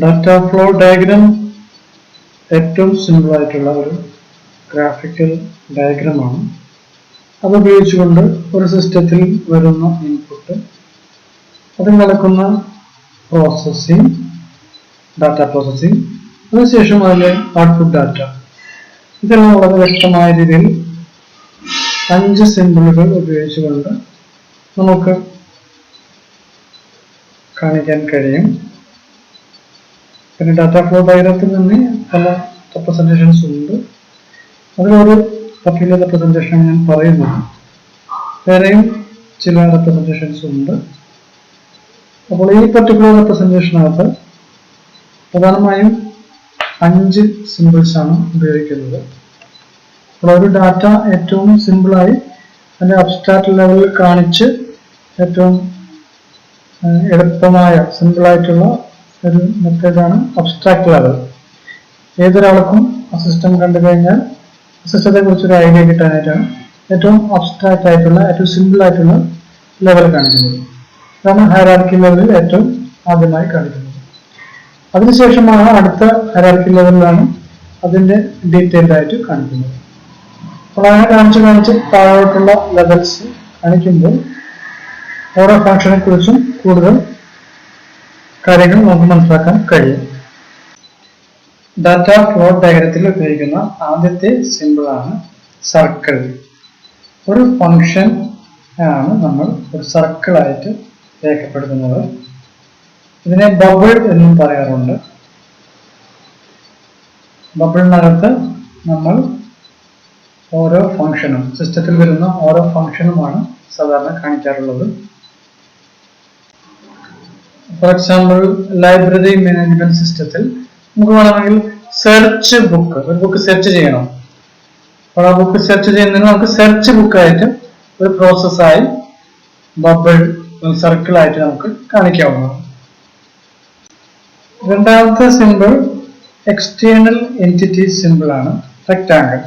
Data flow diagram ഏറ്റവും simple ആയിട്ടുള്ള ഒരു ഗ്രാഫിക്കൽ ഡയഗ്രമാണ്. അത് ഉപയോഗിച്ചുകൊണ്ട് ഒരു സിസ്റ്റത്തിൽ വരുന്ന ഇൻപുട്ട്, അതിൽ നടക്കുന്ന പ്രോസസ്സിംഗ്, ഡാറ്റ പ്രോസസ്സിംഗ്, അതിനുശേഷം അതിലെ ഔട്ട്പുട്ട് ഡാറ്റ, ഇതെല്ലാം വളരെ വ്യക്തമായ രീതിയിൽ 5 സിമ്പിളുകൾ ഉപയോഗിച്ചുകൊണ്ട് നമുക്ക് കാണിക്കാൻ കഴിയും. പിന്നെ ഡാറ്റ ഫ്ലോ ഡയഗ്രത്തിൽ തന്നെ പല റെപ്രസെന്റേഷൻസ് ഉണ്ട്. അതിലൊരു പർട്ടിക്കുലർ റെപ്രസെന്റേഷൻ ഞാൻ പറയുന്നത്, വേറെയും ചില റെപ്രസെന്റേഷൻസ് ഉണ്ട്. അപ്പോൾ ഈ പർട്ടിക്കുലർ റെപ്രസെന്റേഷനകത്ത് പ്രധാനമായും 5 സിമ്പിൾസ് ആണ് ഉപയോഗിക്കുന്നത്. അപ്പോൾ ഒരു ഡാറ്റ ഏറ്റവും സിമ്പിളായി അതിന്റെ അബ്സ്ട്രാക്ട് ലെവലിൽ കാണിച്ച് ഏറ്റവും എളുപ്പമായ സിമ്പിളായിട്ടുള്ള ഒരു മെത്തേഡാണ് അബ്സ്ട്രാക്ട് ലെവൽ. ഏതൊരാൾക്കും ആ സിസ്റ്റം കണ്ടു കഴിഞ്ഞാൽ സിസ്റ്റത്തെ കുറിച്ചൊരു ഐഡിയ കിട്ടാനായിട്ടാണ് ഏറ്റവും അബ്സ്ട്രാക്ട് ആയിട്ടുള്ള, ഏറ്റവും സിമ്പിൾ ആയിട്ടുള്ള ലെവൽ കാണിക്കുന്നത്. അതാണ് ഹൈറാർക്കി ലെവലിൽ ഏറ്റവും ആദ്യമായി കാണിക്കുന്നത്. അതിനുശേഷമാണ് അടുത്ത ഹൈറാർക്കി ലെവലിലാണ് അതിന്റെ ഡീറ്റെയിൽഡ് ആയിട്ട് കാണിക്കുന്നത്. അപ്പോൾ അങ്ങനെ കാണിച്ച് താഴോട്ടുള്ള ലെവൽസ് കാണിക്കുമ്പോൾ ഓരോ ഫംഗ്ഷനെ കുറിച്ചും കൂടുതൽ കാര്യങ്ങൾ നമുക്ക് മനസ്സിലാക്കാൻ കഴിയും. ഡാറ്റ ഫ്ലോ ഡയഗ്രത്തിൽ ഉപയോഗിക്കുന്ന ആദ്യത്തെ സിമ്പിൾ ആണ് സർക്കിൾ. ഒരു ഫംഗ്ഷൻ ആണ് നമ്മൾ ഒരു സർക്കിൾ ആയിട്ട് രേഖപ്പെടുത്തുന്നത്. ഇതിനെ ബബിൾ എന്നും പറയാറുണ്ട്. ബബിളിനകത്ത് നമ്മൾ ഓരോ ഫംഗ്ഷനും, സിസ്റ്റത്തിൽ വരുന്ന ഓരോ ഫംഗ്ഷനുമാണ് സാധാരണ കാണിക്കാറുള്ളത്. ഫോർ എക്സാമ്പിൾ, ലൈബ്രറി മാനേജ്മെന്റ് സിസ്റ്റത്തിൽ നമുക്ക് വേണമെങ്കിൽ സെർച്ച് ബുക്ക്, ഒരു ബുക്ക് സെർച്ച് ചെയ്യണം. അപ്പോൾ ആ ബുക്ക് സെർച്ച് ചെയ്യുന്നതിന് നമുക്ക് സെർച്ച് ബുക്കായിട്ട് ഒരു പ്രോസസ്സായി ബബിൾ, സർക്കിൾ ആയിട്ട് നമുക്ക് കാണിക്കാവുന്നതാണ്. രണ്ടാമത്തെ സിമ്പിൾ എക്സ്റ്റേണൽ എൻറ്റിറ്റി സിമ്പിൾ ആണ്, റെക്ടാങ്കിൾ.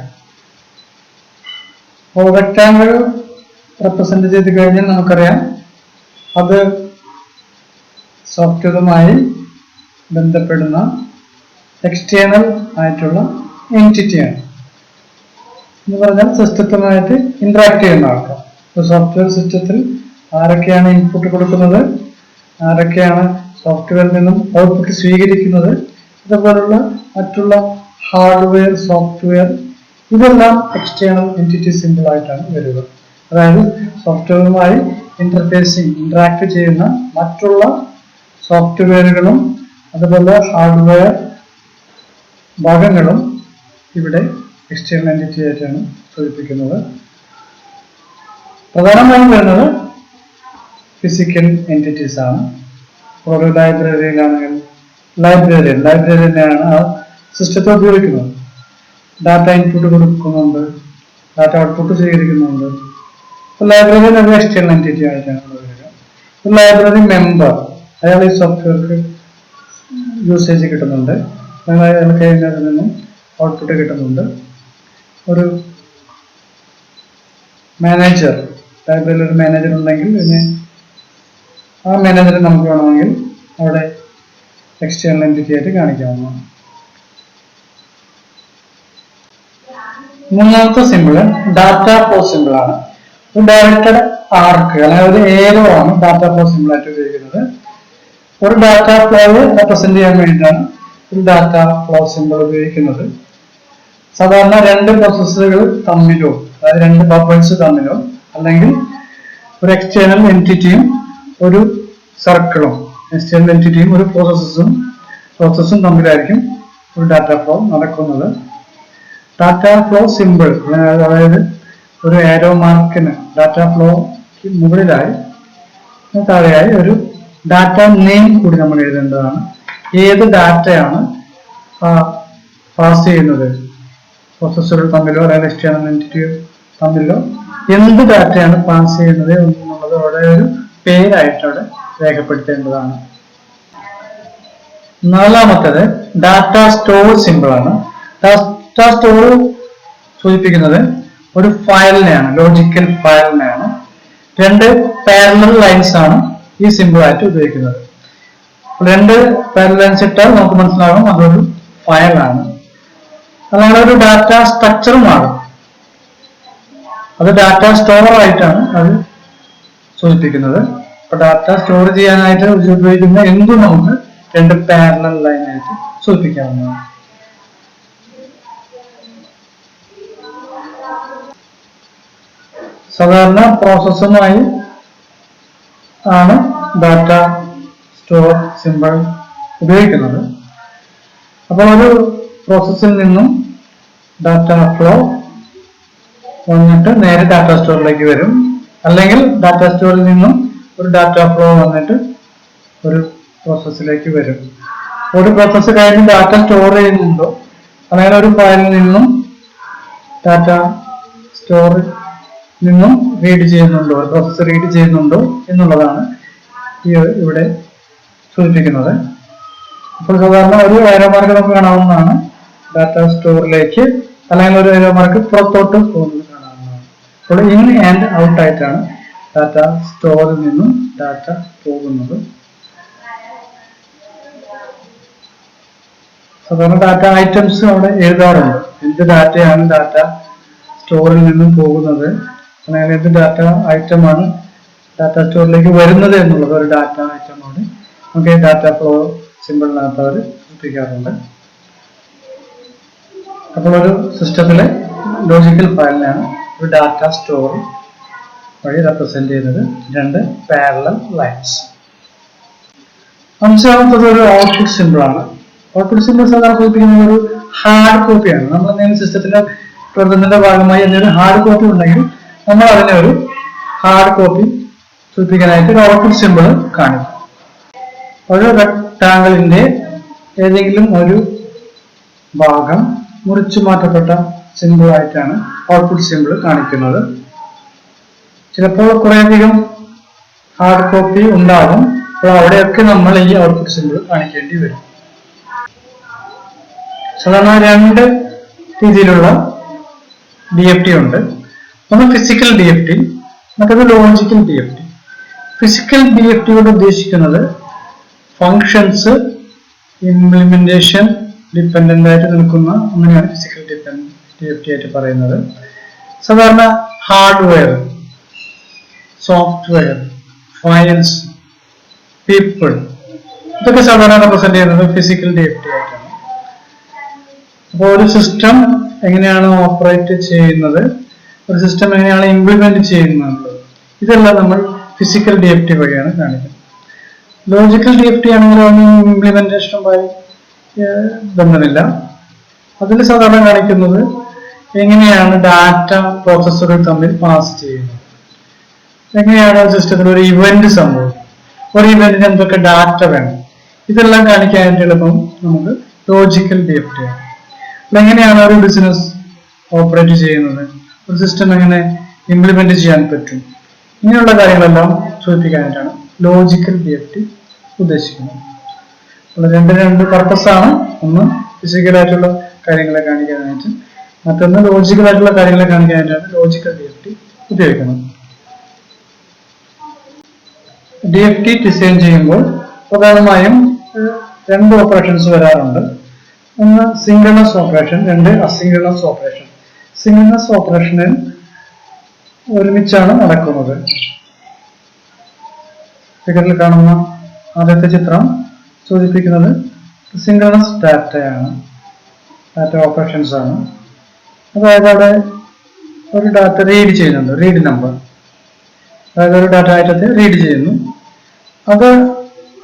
അപ്പോൾ റെക്ടാങ്കിൾ റെപ്രസെന്റ് ചെയ്ത് കഴിഞ്ഞാൽ നമുക്കറിയാം അത് സോഫ്റ്റ്വെയറുമായി ബന്ധപ്പെടുന്ന എക്സ്റ്റേണൽ ആയിട്ടുള്ള എൻറ്റിറ്റിയാണ്. എന്ന് പറഞ്ഞാൽ സിസ്റ്റത്തുമായിട്ട് ഇന്ററാക്ട് ചെയ്യുന്ന ആൾക്കാർ. സോഫ്റ്റ്വെയർ സിസ്റ്റത്തിൽ ആരൊക്കെയാണ് ഇൻപുട്ട് കൊടുക്കുന്നത്, ആരൊക്കെയാണ് സോഫ്റ്റ്വെയറിൽ നിന്നും ഔട്ട്പുട്ട് സ്വീകരിക്കുന്നത്, ഇതുപോലുള്ള മറ്റുള്ള ഹാർഡ്വെയർ, സോഫ്റ്റ്വെയർ, ഇതെല്ലാം എക്സ്റ്റേണൽ എൻറ്റിറ്റി സിമ്പിൾ ആയിട്ടാണ് വരിക. അതായത് സോഫ്റ്റ്വെയറുമായി ഇന്ററാക്ട് ചെയ്യുന്ന മറ്റുള്ള സോഫ്റ്റ്വെയറുകളും അതുപോലെ ഹാർഡ്വെയർ ഭാഗങ്ങളും ഇവിടെ എക്സ്റ്റേണൽ എൻറ്റിറ്റി ആയിട്ടാണ് സൂചിപ്പിക്കുന്നത്. പ്രധാനമായും വരുന്നത് ഫിസിക്കൽ എൻറ്റിറ്റീസ് ആണ്. ഓരോ ലൈബ്രറിയിലാണെങ്കിൽ ലൈബ്രറിയാണ് ആ സിസ്റ്റത്തെ ഉപയോഗിക്കുന്നത്. ഡാറ്റ ഇൻപുട്ട് കൊടുക്കുന്നുണ്ട്, ഡാറ്റ ഔട്ട്പുട്ട് സ്വീകരിക്കുന്നുണ്ട്. ലൈബ്രറി ഒരു എക്സ്റ്റേണൽ എൻറ്റിറ്റി ആയിട്ടാണ് വരിക. ലൈബ്രറി മെമ്പർ, അയാൾ ഈ സോഫ്റ്റ്വെയർക്ക് യൂസേജ് കിട്ടുന്നുണ്ട്, അയാൾക്ക് അതിനകത്ത് നിന്നും ഔട്ട്പുട്ട് കിട്ടുന്നുണ്ട്. ഒരു മാനേജർ, ലൈബ്രറിയിൽ ഒരു മാനേജർ ഉണ്ടെങ്കിൽ പിന്നെ ആ മാനേജറെ നമുക്ക് വേണമെങ്കിൽ അവിടെ എക്സ്റ്റേണൽ എൻറ്റിറ്റി ആയിട്ട് കാണിക്കാവുന്നതാണ്. മൂന്നാമത്തെ സിമ്പിൾ ഡാറ്റ ഫ്ലോ സിമ്പിൾ ആണ്. ഒരു ഡയറക്റ്റഡ് ആർക്ക് അല്ലെങ്കിൽ ഒരു ഏരോ ആണ് ഡാറ്റ ഫ്ലോ സിമ്പിൾ ആയിട്ട് ഉപയോഗിക്കുന്നത്. ഒരു ഡാറ്റ ഫ്ലോയെ റെപ്രസെന്റ് ചെയ്യാൻ വേണ്ടിയിട്ടാണ് ഒരു ഡാറ്റ ഫ്ലോ സിമ്പിൾ ഉപയോഗിക്കുന്നത്. സാധാരണ 2 പ്രോസസ്സുകൾ തമ്മിലോ, അതായത് 2 ബബിൾസ് തമ്മിലോ, അല്ലെങ്കിൽ ഒരു എക്സ്റ്റേണൽ എൻറ്റിറ്റിയും ഒരു സർക്കിളും, എക്സ്റ്റേണൽ എൻറ്റിറ്റിയും ഒരു പ്രോസസ്സും തമ്മിലായിരിക്കും ഒരു ഡാറ്റ ഫ്ലോ നടക്കുന്നത്. ഡാറ്റ ഫ്ലോ സിമ്പിൾ, അതായത് ഒരു ആരോ മാർക്കിന് ഡാറ്റ ഫ്ലോ മുകളിലായി താഴെയായി ഒരു ഡാറ്റ നെയിം കൂടി നമ്മൾ എഴുതേണ്ടതാണ്. ഏത് ഡാറ്റയാണ് പാസ് ചെയ്യുന്നത്, പ്രോസസ്സറുകൾ തമ്മിലോ അല്ലെങ്കിൽ എക്സ്റ്റേണൽ എൻറ്റിറ്റി തമ്മിലോ എന്ത് ഡാറ്റയാണ് പാസ് ചെയ്യുന്നത് എന്നുള്ളത് അവിടെ ഒരു പേരായിട്ട് അവിടെ രേഖപ്പെടുത്തേണ്ടതാണ്. നാലാമത്തേത് ഡാറ്റ സ്റ്റോർ സിമ്പിൾ ആണ്. ഡാറ്റ സ്റ്റോർ സൂചിപ്പിക്കുന്നത് ഒരു ഫയലിനെയാണ്, ലോജിക്കൽ ഫയലിനെയാണ്. 2 പാരലൽ ലൈൻസ് ആണ് ഈ സിമ്പിൾ ആയിട്ട് ഉപയോഗിക്കുന്നത്. രണ്ട് പാരലൽസ് ഇട്ടാൽ നമുക്ക് മനസ്സിലാകും അതൊരു ഫയലാണ്. അല്ലാതെ ഒരു ഡാറ്റ സ്ട്രക്ചറുമാണ്. അത് ഡാറ്റ സ്റ്റോർ ആയിട്ടാണ് അത് സൂചിപ്പിക്കുന്നത്. അപ്പൊ ഡാറ്റ സ്റ്റോർ ചെയ്യാനായിട്ട് ഉപയോഗിക്കുന്ന എന്തും നമുക്ക് രണ്ട് പാരലൽ ലൈനായിട്ട് സൂചിപ്പിക്കാവുന്നതാണ്. സാധാരണ പ്രോസസ്സുമായി ആണ് ഡാറ്റ സ്റ്റോർ സിമ്പിൾ ഉപയോഗിക്കുന്നത്. അപ്പോൾ ഒരു പ്രോസസ്സിൽ നിന്നും ഡാറ്റ ഫ്ലോ വന്നിട്ട് നേരെ ഡാറ്റ സ്റ്റോറിലേക്ക് വരും. അല്ലെങ്കിൽ ഡാറ്റ സ്റ്റോറിൽ നിന്നും ഒരു ഡാറ്റ ഫ്ലോ വന്നിട്ട് ഒരു പ്രോസസ്സിലേക്ക് വരും. ഒരു പ്രോസസ്സ് കഴിഞ്ഞ് ഡാറ്റ സ്റ്റോർ ചെയ്യുന്നുണ്ടോ അല്ലെങ്കിൽ ഒരു ഫയലിൽ നിന്നും ഡാറ്റ സ്റ്റോറിൽ നിന്നും റീഡ് ചെയ്യുന്നുണ്ടോ, പ്രോസസ്സ് റീഡ് ചെയ്യുന്നുണ്ടോ എന്നുള്ളതാണ് ഇവിടെ സൂചിപ്പിക്കുന്നത്. അപ്പോൾ സാധാരണ ഒരു ഏരോ മാർക്ക് നമുക്ക് കാണാവുന്നതാണ് ഡാറ്റ സ്റ്റോറിലേക്ക്, അല്ലെങ്കിൽ ഒരു ഏരോ മാർക്ക് പുറത്തോട്ട് പോകുന്നത് കാണാവുന്നതാണ്. അപ്പോൾ ഇൻ ആൻഡ് ഔട്ട് ആയിട്ടാണ് ഡാറ്റ സ്റ്റോറിൽ നിന്നും ഡാറ്റ പോകുന്നത്. സാധാരണ ഡാറ്റ ഐറ്റംസ് അവിടെ എഴുതാറുണ്ട്. എന്ത് ഡാറ്റയാണ് ഡാറ്റ സ്റ്റോറിൽ നിന്നും പോകുന്നത്, അല്ലെങ്കിൽ എന്ത് ഡാറ്റ ഐറ്റമാണ് ഡാറ്റ സ്റ്റോറിലേക്ക് വരുന്നത് എന്നുള്ളത് ഒരു ഡാറ്റ ഐറ്റമാണ്. നമുക്ക് ഡാറ്റ ഫ്ലോ സിമ്പിളിനകത്ത് അവർ സൂചിപ്പിക്കാറുണ്ട്. അപ്പോൾ ഒരു സിസ്റ്റത്തിലെ ലോജിക്കൽ ഫയലിനാണ് ഒരു ഡാറ്റ സ്റ്റോർ വഴി റെപ്രസെന്റ് ചെയ്യുന്നത് രണ്ട് പാരലൽ ലൈൻസ്. അഞ്ചാമത്തത് ഒരു ഔട്ട്പുട്ട് സിമ്പിൾ ആണ്. ഔട്ട്പുട്ട് സിമ്പിൾ സാധാരണ സൂചിപ്പിക്കുന്നത് ഒരു ഹാർഡ് കോപ്പിയാണ്. നമ്മൾ എന്തെങ്കിലും സിസ്റ്റത്തിന്റെ പ്രവർത്തനത്തിന്റെ ഭാഗമായി എന്തെങ്കിലും ഹാർഡ് കോപ്പി ഉണ്ടെങ്കിൽ നമ്മൾ അതിനെ ഒരു ഹാർഡ് കോപ്പി സൂചിപ്പിക്കാനായിട്ട് ഒരു ഔട്ട്പുട്ട് സിമ്പിൾ കാണിക്കും. ഒരു റെക്ടാങ്കിളിന്റെ ഏതെങ്കിലും ഒരു ഭാഗം മുറിച്ചു മാറ്റപ്പെട്ട സിമ്പിൾ ആയിട്ടാണ് ഔട്ട്പുട്ട് സിമ്പിൾ കാണിക്കുന്നത്. ചിലപ്പോൾ കുറേയധികം ഹാർഡ് കോപ്പി ഉണ്ടാകും. അപ്പോൾ അവിടെയൊക്കെ നമ്മൾ ഈ ഔട്ട്പുട്ട് സിമ്പിൾ കാണിക്കേണ്ടി വരും. സാധാരണ രണ്ട് രീതിയിലുള്ള DFT ഉണ്ട്. ഒന്ന് ഫിസിക്കൽ DFT, മറ്റൊന്ന് ലോജിക്കൽ DFT. ഫിസിക്കൽ DFT കൊണ്ട് ഉദ്ദേശിക്കുന്നത് ഫങ്ഷൻസ് ഇംപ്ലിമെന്റേഷൻ ഡിപ്പെൻഡന്റ് ആയിട്ട് നിൽക്കുന്ന അങ്ങനെയാണ് ഫിസിക്കൽ DFT ആയിട്ട് പറയുന്നത്. സാധാരണ ഹാർഡ്വെയർ, സോഫ്റ്റ്വെയർ, ഫയൽസ്, പീപ്പിൾ ഇതൊക്കെ സാധാരണ റെപ്രസെന്റ് ചെയ്യുന്നത് ഫിസിക്കൽ DFT ആയിട്ടാണ്. അപ്പോൾ ഒരു സിസ്റ്റം എങ്ങനെയാണ് ഓപ്പറേറ്റ് ചെയ്യുന്നത്, ഒരു സിസ്റ്റം എങ്ങനെയാണ് ഇംപ്ലിമെന്റ് ചെയ്യുന്നത്, ഇതെല്ലാം നമ്മൾ ഫിസിക്കൽ DFT വഴിയാണ് കാണിക്കുന്നത്. ലോജിക്കൽ DFT ആണെങ്കിൽ ഇംപ്ലിമെന്റേഷനുമായി ബന്ധമില്ല. അതിൽ സാധാരണ കാണിക്കുന്നത് എങ്ങനെയാണ് ഡാറ്റ പ്രോസസ്സറുകൾ തമ്മിൽ പാസ് ചെയ്യുന്നത്, എങ്ങനെയാണ് സിസ്റ്റത്തിൽ ഒരു ഇവന്റ് സംഭവിക്കുന്നത്, ഒരു ഇവന്റിന് എന്തൊക്കെ ഡാറ്റ വേണം, ഇതെല്ലാം കാണിക്കാനായിട്ട് എളുപ്പം നമുക്ക് ലോജിക്കൽ DFT ആണ്. എങ്ങനെയാണ് ഒരു ബിസിനസ് ഓപ്പറേറ്റ് ചെയ്യുന്നത്, ഒരു സിസ്റ്റം എങ്ങനെ ഇംപ്ലിമെന്റ് ചെയ്യാൻ പറ്റും, ഇങ്ങനെയുള്ള കാര്യങ്ങളെല്ലാം സൂചിപ്പിക്കാനായിട്ടാണ് ലോജിക്കൽ DFT ഉദ്ദേശിക്കുന്നത്. രണ്ട് പർപ്പസ് ആണ്. ഒന്ന് ഫിസിക്കലായിട്ടുള്ള കാര്യങ്ങളെ കാണിക്കാനായിട്ട്, മറ്റൊന്ന് ലോജിക്കലായിട്ടുള്ള കാര്യങ്ങളെ കാണിക്കാനായിട്ടാണ് ലോജിക്കൽ DFT ഉപയോഗിക്കുന്നത്. DFT ഡിസൈൻ ചെയ്യുമ്പോൾ പ്രധാനമായും രണ്ട് ഓപ്പറേഷൻസ് വരാറുണ്ട്. ഒന്ന് സിൻക്രണസ് ഓപ്പറേഷൻ, രണ്ട് അസിൻക്രണസ് ഓപ്പറേഷൻ. സിൻക്രണസ് ഓപ്പറേഷനിൽ ഒരുമിച്ചാണ് നടക്കുന്നത്. ഫിഗറിൽ കാണുന്ന ആദ്യത്തെ ചിത്രം സൂചിപ്പിക്കുന്നത് സിൻക്രണസ് ഡാറ്റയാണ്, ഡാറ്റ ഓപ്പറേഷൻസ് ആണ്. അതായത് അവിടെ ഒരു ഡാറ്റ റീഡ് ചെയ്യുന്നുണ്ട്, റീഡ് നമ്പർ, അതായത് ഒരു ഡാറ്റ ഐറ്റത്തെ റീഡ് ചെയ്യുന്നു. അത്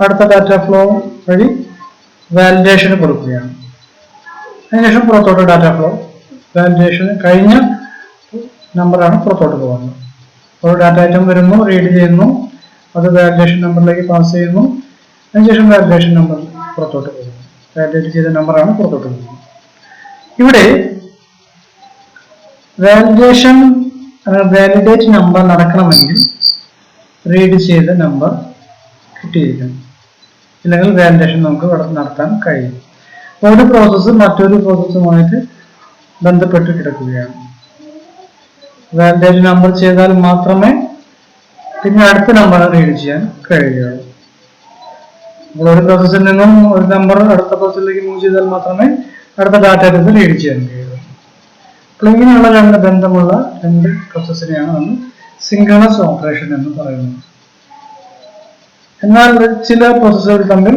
അടുത്ത ഡാറ്റ ഫ്ലോ വഴി വാലിഡേഷന് കൊടുക്കുകയാണ്. അതിനുശേഷം പുറത്തോട്ട് ഡാറ്റ ഫ്ലോ, വാലിഡേഷൻ കഴിഞ്ഞ നമ്പറാണ് പുറത്തോട്ട് പോകുന്നത്. ഒരു ഡാറ്റ ഐറ്റം വരുന്നു, റീഡ് ചെയ്യുന്നു, അത് വാലിഡേഷൻ നമ്പറിലേക്ക് പാസ് ചെയ്യുന്നു. അതിനുശേഷം വാലിഡേഷൻ നമ്പർ പുറത്തോട്ട് പോകുന്നു, വാലിഡേറ്റ് ചെയ്ത നമ്പറാണ് പുറത്തോട്ട് പോകുന്നത്. ഇവിടെ വാലിഡേറ്റ് നമ്പർ നടക്കണമെങ്കിൽ റീഡ് ചെയ്ത നമ്പർ കിട്ടിയിരിക്കണം, ഇല്ലെങ്കിൽ വാലിഡേഷൻ നമുക്ക് നടത്താൻ കഴിയും. ഒരു പ്രോസസ്സ് മറ്റൊരു പ്രോസസ്സുമായിട്ട് ബന്ധപ്പെട്ട് കിടക്കുകയാണ്. വാലിഡേറ്റ് നമ്പർ ചെയ്താൽ മാത്രമേ പിന്നെ അടുത്ത നമ്പർ റീഡ് ചെയ്യാൻ കഴിയുകയുള്ളൂ. അപ്പോൾ ഒരു പ്രോസസ്സിൽ നിന്നും ഒരു നമ്പർ അടുത്ത പ്രോസസ്സിലേക്ക് മൂവ് ചെയ്താൽ മാത്രമേ അടുത്ത ഡാറ്റ റീഡ് ചെയ്യാൻ കഴിയുള്ളൂ. അപ്പോൾ ഇങ്ങനെയുള്ള ബന്ധമുള്ള രണ്ട് പ്രോസസ്സിനെയാണ് നമ്മൾ സിൻക്രണസ് ഓപ്പറേഷൻ എന്ന് പറയുന്നത്. എന്നാൽ ചില പ്രോസസ്സുകൾ തമ്മിൽ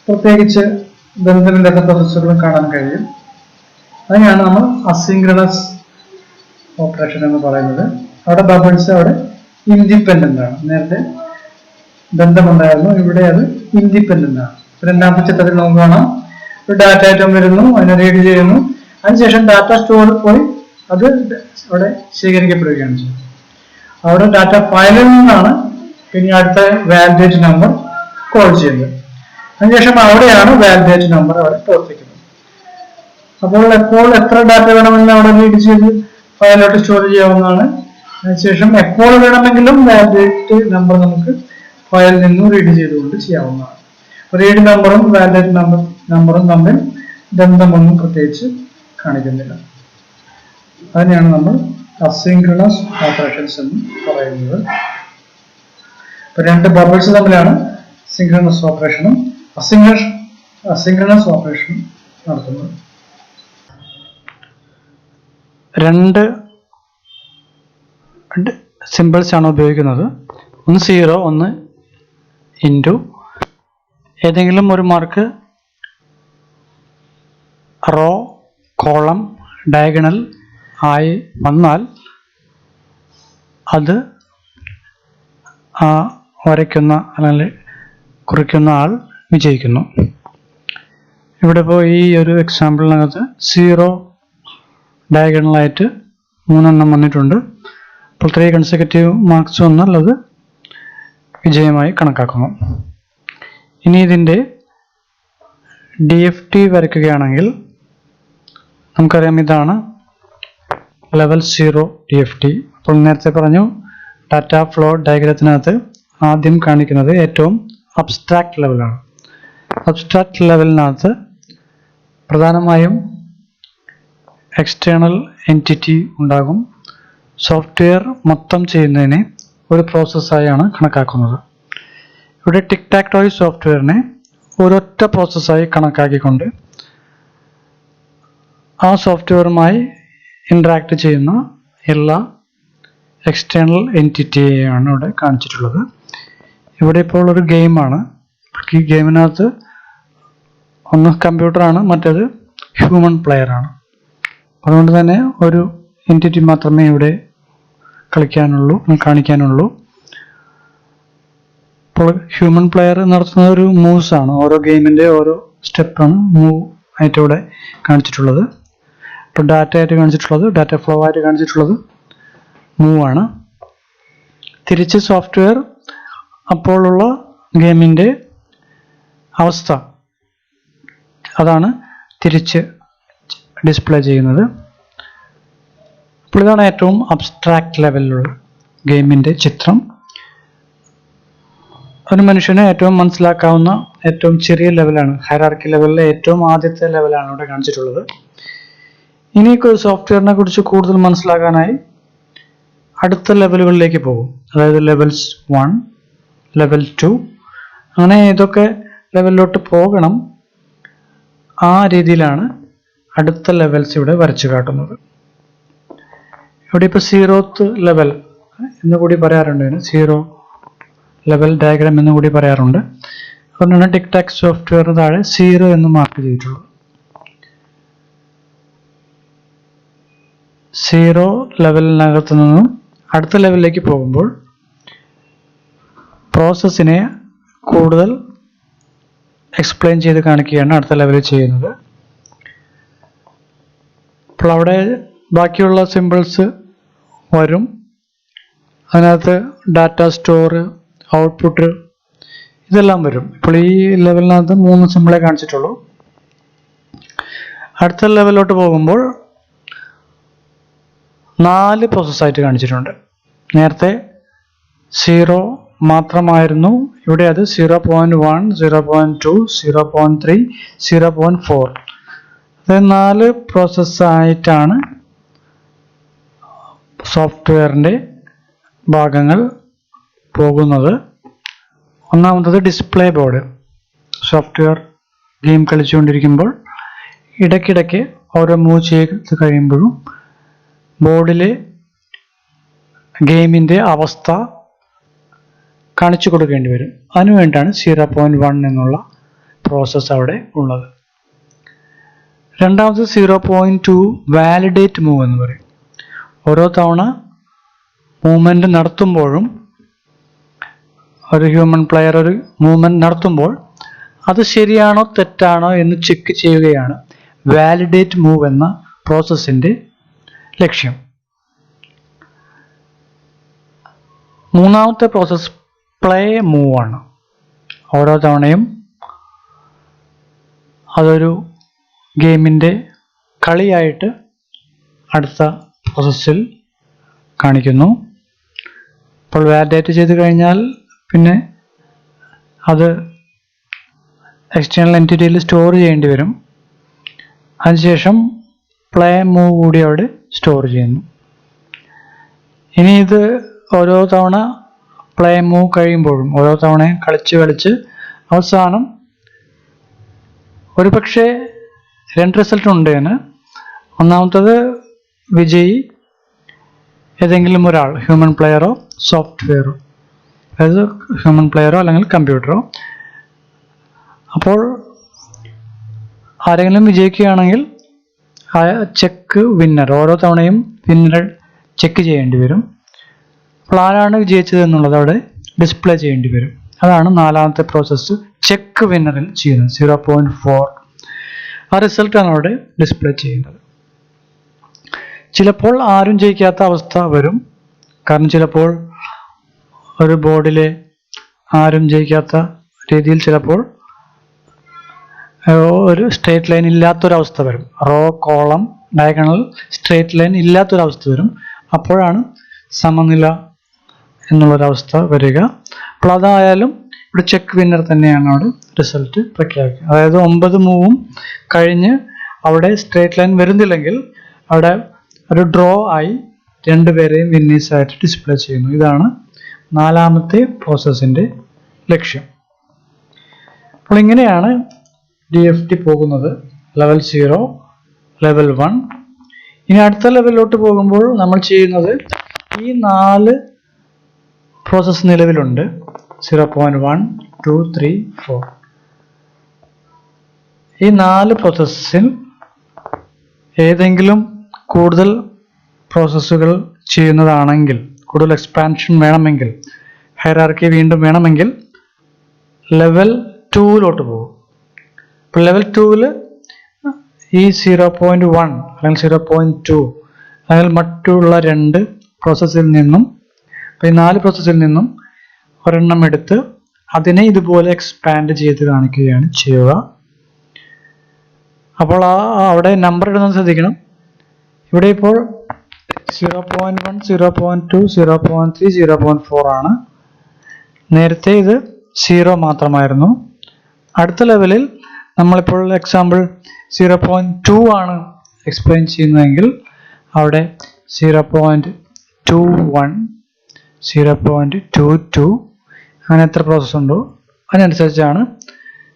പ്രത്യേകിച്ച് ബന്ധമില്ലാത്ത പ്രോസസ്സുകളും കാണാൻ കഴിയും. അതിനാണ് നമ്മൾ അസിൻക്രണസ് ഓപ്പറേഷൻ എന്ന് പറയുന്നത്. അവിടെ ബബിൾസ് അവിടെ ഇൻഡിപെൻഡന്റ് ആണ്. നേരത്തെ ബന്ധമുണ്ടായിരുന്നു, ഇവിടെ അത് ഇൻഡിപെൻഡന്റ് ആണ്. രണ്ടാമത്തെ ചിത്രത്തിൽ നമുക്ക് കാണാം, ഒരു ഡാറ്റ ഐറ്റം വരുന്നു, അതിനെ റീഡ് ചെയ്യുന്നു, അതിനുശേഷം ഡാറ്റ സ്റ്റോറിൽ പോയി അത് അവിടെ ശേഖരിക്കപ്പെടുകയാണ് ചെയ്യുന്നത്. അവിടെ ഡാറ്റ ഫയലിൽ നിന്നാണ് പിന്നെ അടുത്ത വാലിഡേറ്റ് നമ്പർ കോൾ ചെയ്യുന്നത്. അതിനുശേഷം അവിടെയാണ് വാലിഡേറ്റ് നമ്പർ അവിടെ പ്രവർത്തിക്കുന്നത്. അപ്പോൾ എപ്പോൾ എത്ര ഡാറ്റ വേണമെങ്കിലും അവിടെ റീഡ് ചെയ്ത് ഫയലിലോട്ട് സ്റ്റോർ ചെയ്യാവുന്നതാണ്. അതിനുശേഷം എപ്പോൾ വേണമെങ്കിലും വാലിഡേറ്റ് നമ്പർ നമുക്ക് ഫയലിൽ നിന്നും റീഡ് ചെയ്തുകൊണ്ട് ചെയ്യാവുന്നതാണ്. റീഡ് നമ്പറും വാലിഡേറ്റ് നമ്പറും തമ്മിൽ ബന്ധമൊന്നും പ്രത്യേകിച്ച് കാണിക്കുന്നില്ല. അതിനെയാണ് നമ്മൾ അസിൻക്രണസ് ഓപ്പറേഷൻസ് എന്ന് പറയുന്നത്. ഇപ്പൊ രണ്ട് ബബിൾസ് തമ്മിലാണ് സിൻക്രണസ് ഓപ്പറേഷനും അസിൻക്രണസ് ഓപ്പറേഷനും നടത്തുന്നത്. രണ്ട് സിമ്പിൾസ് ആണ് ഉപയോഗിക്കുന്നത്. ഒന്ന് 0, ഒന്ന് ഇൻറ്റു. ഏതെങ്കിലും ഒരു മാർക്ക് റോ, കോളം, ഡയഗണൽ ആയി വന്നാൽ അത് വരയ്ക്കുന്ന അല്ലെങ്കിൽ കുറിക്കുന്ന ആൾ വിജയിക്കുന്നു. ഇവിടെ ഇപ്പോൾ ഈ ഒരു എക്സാമ്പിളിനകത്ത് 0 ഡയഗണലായിട്ട് 3 എണ്ണം വന്നിട്ടുണ്ട്. അപ്പോൾ 3 കൺസെക്യൂട്ടീവ് മാർക്സ് വന്നാൽ അത് വിജയമായി കണക്കാക്കുന്നു. ഇനി ഇതിൻ്റെ DFT വരയ്ക്കുകയാണെങ്കിൽ നമുക്കറിയാം, ഇതാണ് ലെവൽ 0 DFT. അപ്പോൾ നേരത്തെ പറഞ്ഞു, ഡാറ്റ ഫ്ലോ ഡയഗ്രത്തിനകത്ത് ആദ്യം കാണിക്കുന്നത് ഏറ്റവും അബ്സ്ട്രാക്ട് ലെവലാണ്. അബ്സ്ട്രാക്ട് ലെവലിനകത്ത് പ്രധാനമായും എക്സ്റ്റേണൽ എൻറ്റിറ്റി ഉണ്ടാകും. സോഫ്റ്റ്വെയർ മൊത്തം ചെയ്യുന്നതിനെ ഒരു പ്രോസസ്സായാണ് കണക്കാക്കുന്നത്. ഇവിടെ ടിക് ടാക് ടോയ് സോഫ്റ്റ്വെയറിനെ ഒരൊറ്റ പ്രോസസ്സായി കണക്കാക്കിക്കൊണ്ട് ആ സോഫ്റ്റ്വെയറുമായി ഇൻട്രാക്ട് ചെയ്യുന്ന എല്ലാ എക്സ്റ്റേണൽ എൻറ്റിറ്റിയെയാണ് ഇവിടെ കാണിച്ചിട്ടുള്ളത്. ഇവിടെ ഇപ്പോൾ ഒരു ഗെയിമാണ്. ഈ ഗെയിമിനകത്ത് ഒന്ന് കമ്പ്യൂട്ടറാണ്, മറ്റേത് ഹ്യൂമൻ പ്ലെയറാണ്. അതുകൊണ്ട് തന്നെ ഒരു എൻറ്റിറ്റി മാത്രമേ ഇവിടെ കാണിക്കാനുള്ളൂ. അപ്പോൾ ഹ്യൂമൻ പ്ലെയർ നടത്തുന്ന ഒരു മൂവ്സ് ആണ്. ഓരോ ഗെയിമിൻ്റെ ഓരോ സ്റ്റെപ്പാണ് മൂവ് ആയിട്ട് ഇവിടെ കാണിച്ചിട്ടുള്ളത്. ഇപ്പോൾ ഡാറ്റ ആയിട്ട് കാണിച്ചിട്ടുള്ളത്, ഡാറ്റ ഫ്ലോ ആയിട്ട് കാണിച്ചിട്ടുള്ളത് മൂവ് ആണ്. തിരിച്ച് സോഫ്റ്റ്വെയർ അപ്പോഴുള്ള ഗെയിമിൻ്റെ അവസ്ഥ അതാണ് തിരിച്ച് ഡിസ്പ്ലേ ചെയ്യുന്നത്. അപ്പോൾ ഇതാണ് ഏറ്റവും അബ്സ്ട്രാക്ട് ലെവലിലുള്ള ഗെയിമിൻ്റെ ചിത്രം. ഒരു മനുഷ്യന് ഏറ്റവും മനസ്സിലാക്കാവുന്ന ഏറ്റവും ചെറിയ ലെവലാണ്, ഹൈറാർക്കി ലെവലിലെ ഏറ്റവും ആദ്യത്തെ ലെവലാണ് ഇവിടെ കാണിച്ചിട്ടുള്ളത്. ഇനി സോഫ്റ്റ്വെയറിനെ കുറിച്ച് കൂടുതൽ മനസ്സിലാക്കാനായി അടുത്ത ലെവലുകളിലേക്ക് പോകും. അതായത് ലെവൽസ് 1, ലെവൽ 2, അങ്ങനെ ഏതൊക്കെ ലെവലിലോട്ട് പോകണം ആ രീതിയിലാണ് അടുത്ത ലെവൽസ് ഇവിടെ വരച്ചു കാട്ടുന്നത്. ഇവിടെ ഇപ്പോൾ 0th ലെവൽ എന്നുകൂടി പറയാറുണ്ട്, 0 ലെവൽ ഡയഗ്രാം എന്നുകൂടി പറയാറുണ്ട്. അതുകൊണ്ടാണ് ടിക് ടാക് സോഫ്റ്റ്വെയർ താഴെ 0 എന്ന് മാർക്ക് ചെയ്തിട്ടുള്ളത്. 0 ലെവലിനകത്ത് നിന്നും അടുത്ത ലെവലിലേക്ക് പോകുമ്പോൾ പ്രോസസ്സിനെ കൂടുതൽ എക്സ്പ്ലെയിൻ ചെയ്ത് കാണിക്കുകയാണ് അടുത്ത ലെവലിൽ ചെയ്യുന്നത്. അപ്പോൾ അവിടെ ബാക്കിയുള്ള സിമ്പിൾസ് വരും. അതിനകത്ത് ഡാറ്റ സ്റ്റോർ, ഔട്ട്പുട്ട് ഇതെല്ലാം വരും. ഇപ്പോൾ ഈ ലെവലിനകത്ത് 3 സിമ്പിളെ കാണിച്ചിട്ടുള്ളൂ. അടുത്ത ലെവലിലോട്ട് പോകുമ്പോൾ 4 പ്രോസസ്സായിട്ട് കാണിച്ചിട്ടുണ്ട്. നേരത്തെ 0 മാത്രമായിരുന്നു, ഇവിടെ അത് 0.1, 0.2, 0.3, 0.4. അത് 4 പ്രോസസ്സായിട്ടാണ് സോഫ്റ്റ്വെയറിൻ്റെ ഭാഗങ്ങൾ പോകുന്നത്. ഒന്നാമത്തത് ഡിസ്പ്ലേ ബോർഡ്. സോഫ്റ്റ്വെയർ ഗെയിം കളിച്ചുകൊണ്ടിരിക്കുമ്പോൾ ഇടയ്ക്കിടയ്ക്ക് ഓരോ മൂവ് ചെയ്ത് കഴിയുമ്പോഴും ബോർഡിലെ ഗെയിമിൻ്റെ അവസ്ഥ കാണിച്ചു കൊടുക്കേണ്ടി വരും. അതിനുവേണ്ടിയാണ് 0.1 എന്നുള്ള പ്രോസസ്സ് അവിടെ ഉള്ളത്. രണ്ടാമത് 0.2 വാലിഡേറ്റ് മൂവ് എന്ന് പറയും. ഓരോ തവണ മൂവ്മെൻറ്റ് നടത്തുമ്പോഴും ഒരു ഹ്യൂമൻ പ്ലെയർ ഒരു മൂവ്മെൻറ്റ് നടത്തുമ്പോൾ അത് ശരിയാണോ തെറ്റാണോ എന്ന് ചെക്ക് ചെയ്യുകയാണ് വാലിഡേറ്റ് മൂവ് എന്ന പ്രോസസ്സിൻ്റെ ലക്ഷ്യം. മൂന്നാമത്തെ പ്രോസസ്സ് പ്ലേ മൂവ് ആണ്. ഓരോ തവണയും അതൊരു ഗെയിമിൻ്റെ കളിയായിട്ട് അടുത്ത പ്രോസസ്സിൽ കാണിക്കുന്നു. അപ്പോൾ വാലിഡേറ്റ് ചെയ്ത് കഴിഞ്ഞാൽ പിന്നെ അത് എക്സ്റ്റേണൽ എൻറ്റിറ്റിയിൽ സ്റ്റോർ ചെയ്യേണ്ടി വരും. അതിനുശേഷം പ്ലേ മൂവ് കൂടി അവിടെ സ്റ്റോർ ചെയ്യുന്നു. ഇനി ഇത് ഓരോ തവണ പ്ലേ മൂവ് കഴിയുമ്പോഴും ഓരോ തവണ കളിച്ച് അവസാനം ഒരു പക്ഷേ 2 റിസൾട്ട് ഉണ്ട്. ഒന്നാമത്തത് വിജയി ഏതെങ്കിലും ഒരാൾ, ഹ്യൂമൻ പ്ലെയറോ സോഫ്റ്റ്വെയറോ, അതായത് ഹ്യൂമൻ പ്ലെയറോ അല്ലെങ്കിൽ കമ്പ്യൂട്ടറോ. അപ്പോൾ ആരെങ്കിലും വിജയിക്കുകയാണെങ്കിൽ ആ ചെക്ക് വിന്നർ, ഓരോ തവണയും വിന്നർ ചെക്ക് ചെയ്യേണ്ടി വരും. അപ്പോൾ ആരാണ് വിജയിച്ചത് എന്നുള്ളത് അവിടെ ഡിസ്പ്ലേ ചെയ്യേണ്ടി വരും. അതാണ് നാലാമത്തെ പ്രോസസ്സ് ചെക്ക് വിന്നറിൽ ചെയ്യുന്നത്. 0.4 ആ റിസൾട്ടാണ് അവിടെ ഡിസ്പ്ലേ ചെയ്യുന്നത്. ചിലപ്പോൾ ആരും ജയിക്കാത്ത അവസ്ഥ വരും. കാരണം ചിലപ്പോൾ ഒരു ബോർഡിലെ ആരും ജയിക്കാത്ത രീതിയിൽ ചിലപ്പോൾ ഒരു സ്ട്രേറ്റ് ലൈൻ ഇല്ലാത്തൊരവസ്ഥ വരും. Row, column, diagonal straight line ഇല്ലാത്തൊരവസ്ഥ വരും. അപ്പോഴാണ് സമനില എന്നുള്ളൊരവസ്ഥ വരിക. അപ്പോൾ അതായാലും ഇവിടെ ചെക്ക് വിന്നർ തന്നെയാണ് അവിടെ റിസൾട്ട് പ്രഖ്യാപിക്കുക. അതായത് 9 മൂവും കഴിഞ്ഞ് അവിടെ സ്ട്രേറ്റ് ലൈൻ വരുന്നില്ലെങ്കിൽ അവിടെ ഒരു ഡ്രോ ആയി 2 പേരെയും വിന്നേഴ്സായിട്ട് ഡിസ്പ്ലേ ചെയ്യുന്നു. ഇതാണ് നാലാമത്തെ പ്രോസസ്സിൻ്റെ ലക്ഷ്യം. അപ്പോൾ ഇങ്ങനെയാണ് DFT പോകുന്നത്. Level 0, level 1. ഇനി അടുത്ത ലെവലിലോട്ട് പോകുമ്പോൾ നമ്മൾ ചെയ്യുന്നത് ഈ 4 പ്രോസസ്സ് നിലവിലുണ്ട്. 0.1, 2, 3, 4. ഈ 4 പ്രോസസ്സിൽ ഏതെങ്കിലും കൂടുതൽ പ്രോസസ്സുകൾ ചെയ്യുന്നതാണെങ്കിൽ, കൂടുതൽ എക്സ്പാൻഷൻ വേണമെങ്കിൽ, ഹൈറാർക്കി വീണ്ടും വേണമെങ്കിൽ ലെവൽ 2ലോട്ട് പോകും. ഇപ്പോൾ ലെവൽ 2ൽ ഈ 0.1 അല്ലെങ്കിൽ 0.2 അല്ലെങ്കിൽ മറ്റുള്ള 2 പ്രോസസ്സിൽ നിന്നും, ഇപ്പോൾ ഈ 4 പ്രോസസ്സിൽ നിന്നും ഒരെണ്ണം എടുത്ത് അതിനെ ഇതുപോലെ എക്സ്പാൻഡ് ചെയ്ത് കാണിക്കുകയാണ് ചെയ്യുക. അപ്പോൾ അവിടെ നമ്പർ ഇടുന്നത് ശ്രദ്ധിക്കണം. ഇവിടെ ഇപ്പോൾ 0.1, 0.2, 0.3, 0.4 ആണ്. നേരത്തെ ഇത് 0 മാത്രമായിരുന്നു. അടുത്ത ലെവലിൽ നമ്മളിപ്പോൾ എക്സാമ്പിൾ 0.2 ആണ് എക്സ്പ്ലെയിൻ ചെയ്യുന്നതെങ്കിൽ അവിടെ 0.21, 0.22 അങ്ങനെ എത്ര പ്രോസസ്സ് ഉണ്ടോ അതിനനുസരിച്ചാണ്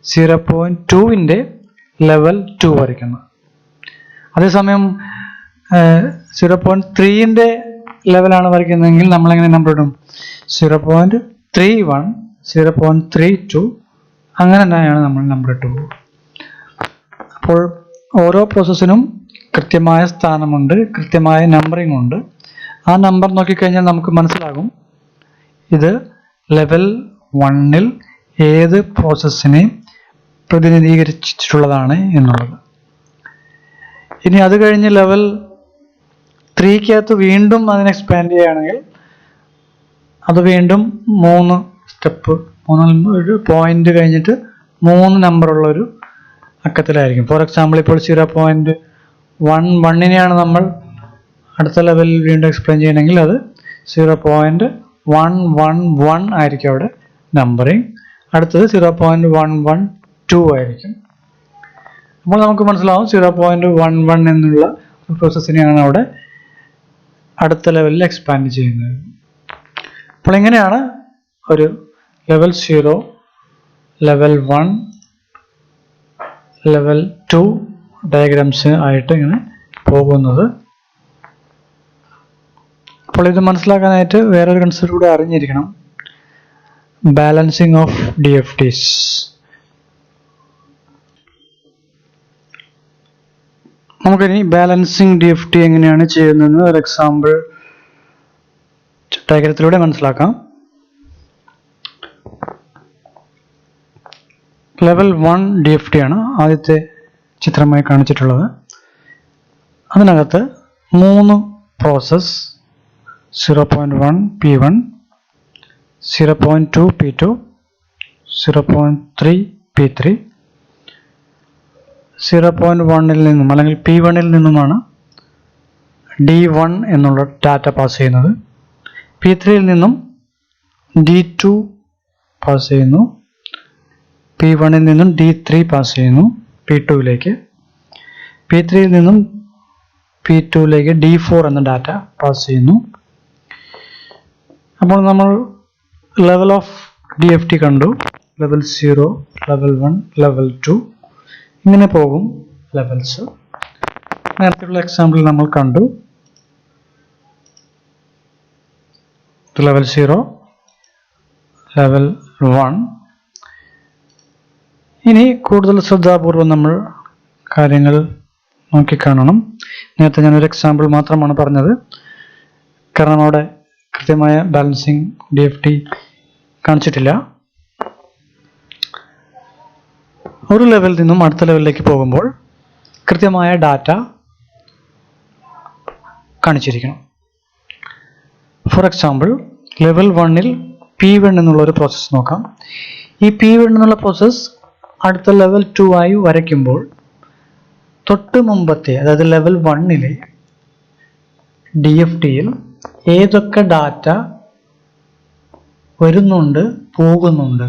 0.2ൻ്റെ ലെവൽ 2 വരയ്ക്കുന്നത്. അതേസമയം 0.3ൻ്റെ ലെവലാണ് വരയ്ക്കുന്നതെങ്കിൽ നമ്മളെങ്ങനെ നമ്പർ ഇടും? 0.31, 0.32 അങ്ങനെ തന്നെയാണ് നമ്മൾ നമ്പർ ഇട്ട് പോകും. അപ്പോൾ ഓരോ പ്രോസസ്സിനും കൃത്യമായ സ്ഥാനമുണ്ട്, കൃത്യമായ നമ്പറിംഗ് ഉണ്ട്. ആ നമ്പർ നോക്കിക്കഴിഞ്ഞാൽ നമുക്ക് മനസ്സിലാകും ഇത് ലെവൽ 1ൽ ഏത് പ്രോസസ്സിനെ പ്രതിനിധീകരിച്ചിട്ടുള്ളതാണ് എന്നുള്ളത്. ഇനി അത് കഴിഞ്ഞ് ലെവൽ 3ക്കകത്ത് വീണ്ടും അതിനെ എക്സ്പാൻഡ് ചെയ്യുകയാണെങ്കിൽ അത് വീണ്ടും 3 സ്റ്റെപ്പ്, 3 പോയിന്റ് കഴിഞ്ഞിട്ട് 3 നമ്പറുള്ളൊരു അക്കത്തിലായിരിക്കും. ഫോർ എക്സാമ്പിൾ ഇപ്പോൾ 0.11നെയാണ് നമ്മൾ അടുത്ത ലെവലിൽ വീണ്ടും എക്സ്പ്ലെയിൻ ചെയ്യണമെങ്കിൽ അത് 0.111 ആയിരിക്കും അവിടെ നമ്പറിങ്. അടുത്തത് 0.112 ആയിരിക്കും. അപ്പോൾ നമുക്ക് മനസ്സിലാവും 0.11 എന്നുള്ള പ്രോസസ്സിനെയാണ് അവിടെ അടുത്ത ലെവലിൽ എക്സ്പാൻഡ് ചെയ്യുന്നത്. അപ്പോൾ ഇങ്ങനെയാണ് ഒരു ലെവൽ 0, ലെവൽ 1, ലെവൽ 2 ഡയഗ്രാംസ് ആയിട്ട് ഇങ്ങനെ പോകുന്നത്. അപ്പോൾ ഇത് മനസ്സിലാക്കാനായിട്ട് വേറൊരു കൺസെപ്റ്റ് കൂടെ അറിഞ്ഞിരിക്കണം. Balancing of DFTs. നമുക്കിനി ബാലൻസിങ് DFT എങ്ങനെയാണ് ചെയ്യുന്നതെന്ന് ഒരു എക്സാമ്പിൾ ഡയഗ്രത്തിലൂടെ മനസ്സിലാക്കാം. ലെവൽ 1 DFT ആണ് ആദ്യത്തെ ചിത്രമായി കാണിച്ചിട്ടുള്ളത്. അതിനകത്ത് 3 പ്രോസസ് 0.1 P1, 0.2 P2, 0.3 P3. 0.1 നിന്നും അല്ലെങ്കിൽ P1 നിന്നുമാണ് D1 എന്നുള്ള ഡാറ്റ പാസ് ചെയ്യുന്നത്. P3 നിന്നും D2 പാസ് ചെയ്യുന്നു. P1 നിന്നും D3 പാസ് ചെയ്യുന്നു P2ലേക്ക്. P3 നിന്നും P2ലേക്ക് D4 എന്ന ഡാറ്റ പാസ് ചെയ്യുന്നു. അപ്പോൾ നമ്മൾ ലെവൽ ഓഫ് DFT കണ്ടു. ലെവൽ 0, ലെവൽ 1, ലെവൽ 2 ഇങ്ങനെ പോകും ലെവൽസ്. നേരത്തെയുള്ള എക്സാമ്പിൾ നമ്മൾ കണ്ടു. Level 0, level 1. ഇനി കൂടുതൽ ശ്രദ്ധാപൂർവം നമ്മൾ കാര്യങ്ങൾ നോക്കിക്കാണണം. നേരത്തെ ഞാനൊരു എക്സാമ്പിൾ മാത്രമാണ് പറഞ്ഞത്, കാരണം അവിടെ കൃത്യമായ ബാലൻസിങ് DFT കാണിച്ചിട്ടില്ല. ഒരു ലെവലിൽ നിന്നും അടുത്ത ലെവലിലേക്ക് പോകുമ്പോൾ കൃത്യമായ ഡാറ്റ കാണിച്ചിരിക്കണം. ഫോർ എക്സാമ്പിൾ ലെവൽ 1ൽ P1 എന്നുള്ള ഒരു പ്രോസസ്സ് നോക്കാം. ഈ P1 എന്നുള്ള പ്രോസസ്സ് അടുത്ത ലെവൽ 2 ആയി വരയ്ക്കുമ്പോൾ തൊട്ട് മുമ്പത്തെ, അതായത് ലെവൽ 1ലെ DFTയിൽ ഏതൊക്കെ ഡാറ്റ വരുന്നുണ്ട്, പോകുന്നുണ്ട്,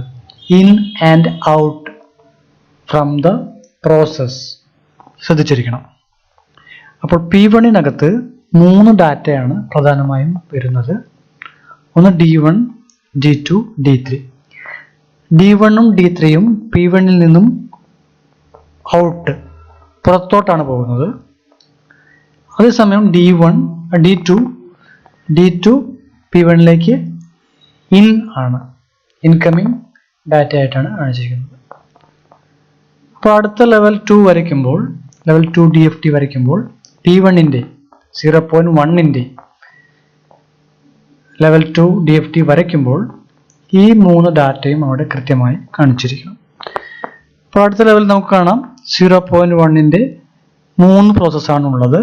in and out from the process ശ്രദ്ധിച്ചിരിക്കണം. അപ്പോൾ P1നകത്ത് 3 ഡാറ്റയാണ് പ്രധാനമായും വരുന്നത്. ഒന്ന് D1, D2, D3. D1ഉം D3യും P1ൽ നിന്നും ഔട്ട് പുറത്തോട്ടാണ് പോകുന്നത്. അതേസമയം D2 P1ലേക്ക് ഇൻ ആണ്, ഇൻകമിങ് ഡാറ്റ ആയിട്ടാണ് കാണിച്ചിരിക്കുന്നത്. അപ്പോൾ അടുത്ത ലെവൽ 2 വരയ്ക്കുമ്പോൾ, ലെവൽ 2 DFT വരയ്ക്കുമ്പോൾ P1ന്റെ 0.1ന്റെ ലെവൽ 2 DFT വരയ്ക്കുമ്പോൾ ഈ 3 ഡാറ്റയും അവിടെ കൃത്യമായി കാണിച്ചിരിക്കണം. അപ്പോൾ അടുത്ത ലെവൽ നമുക്ക് കാണാം 0.1ന്റെ 3 പ്രോസസ്സാണ് ഉള്ളത്.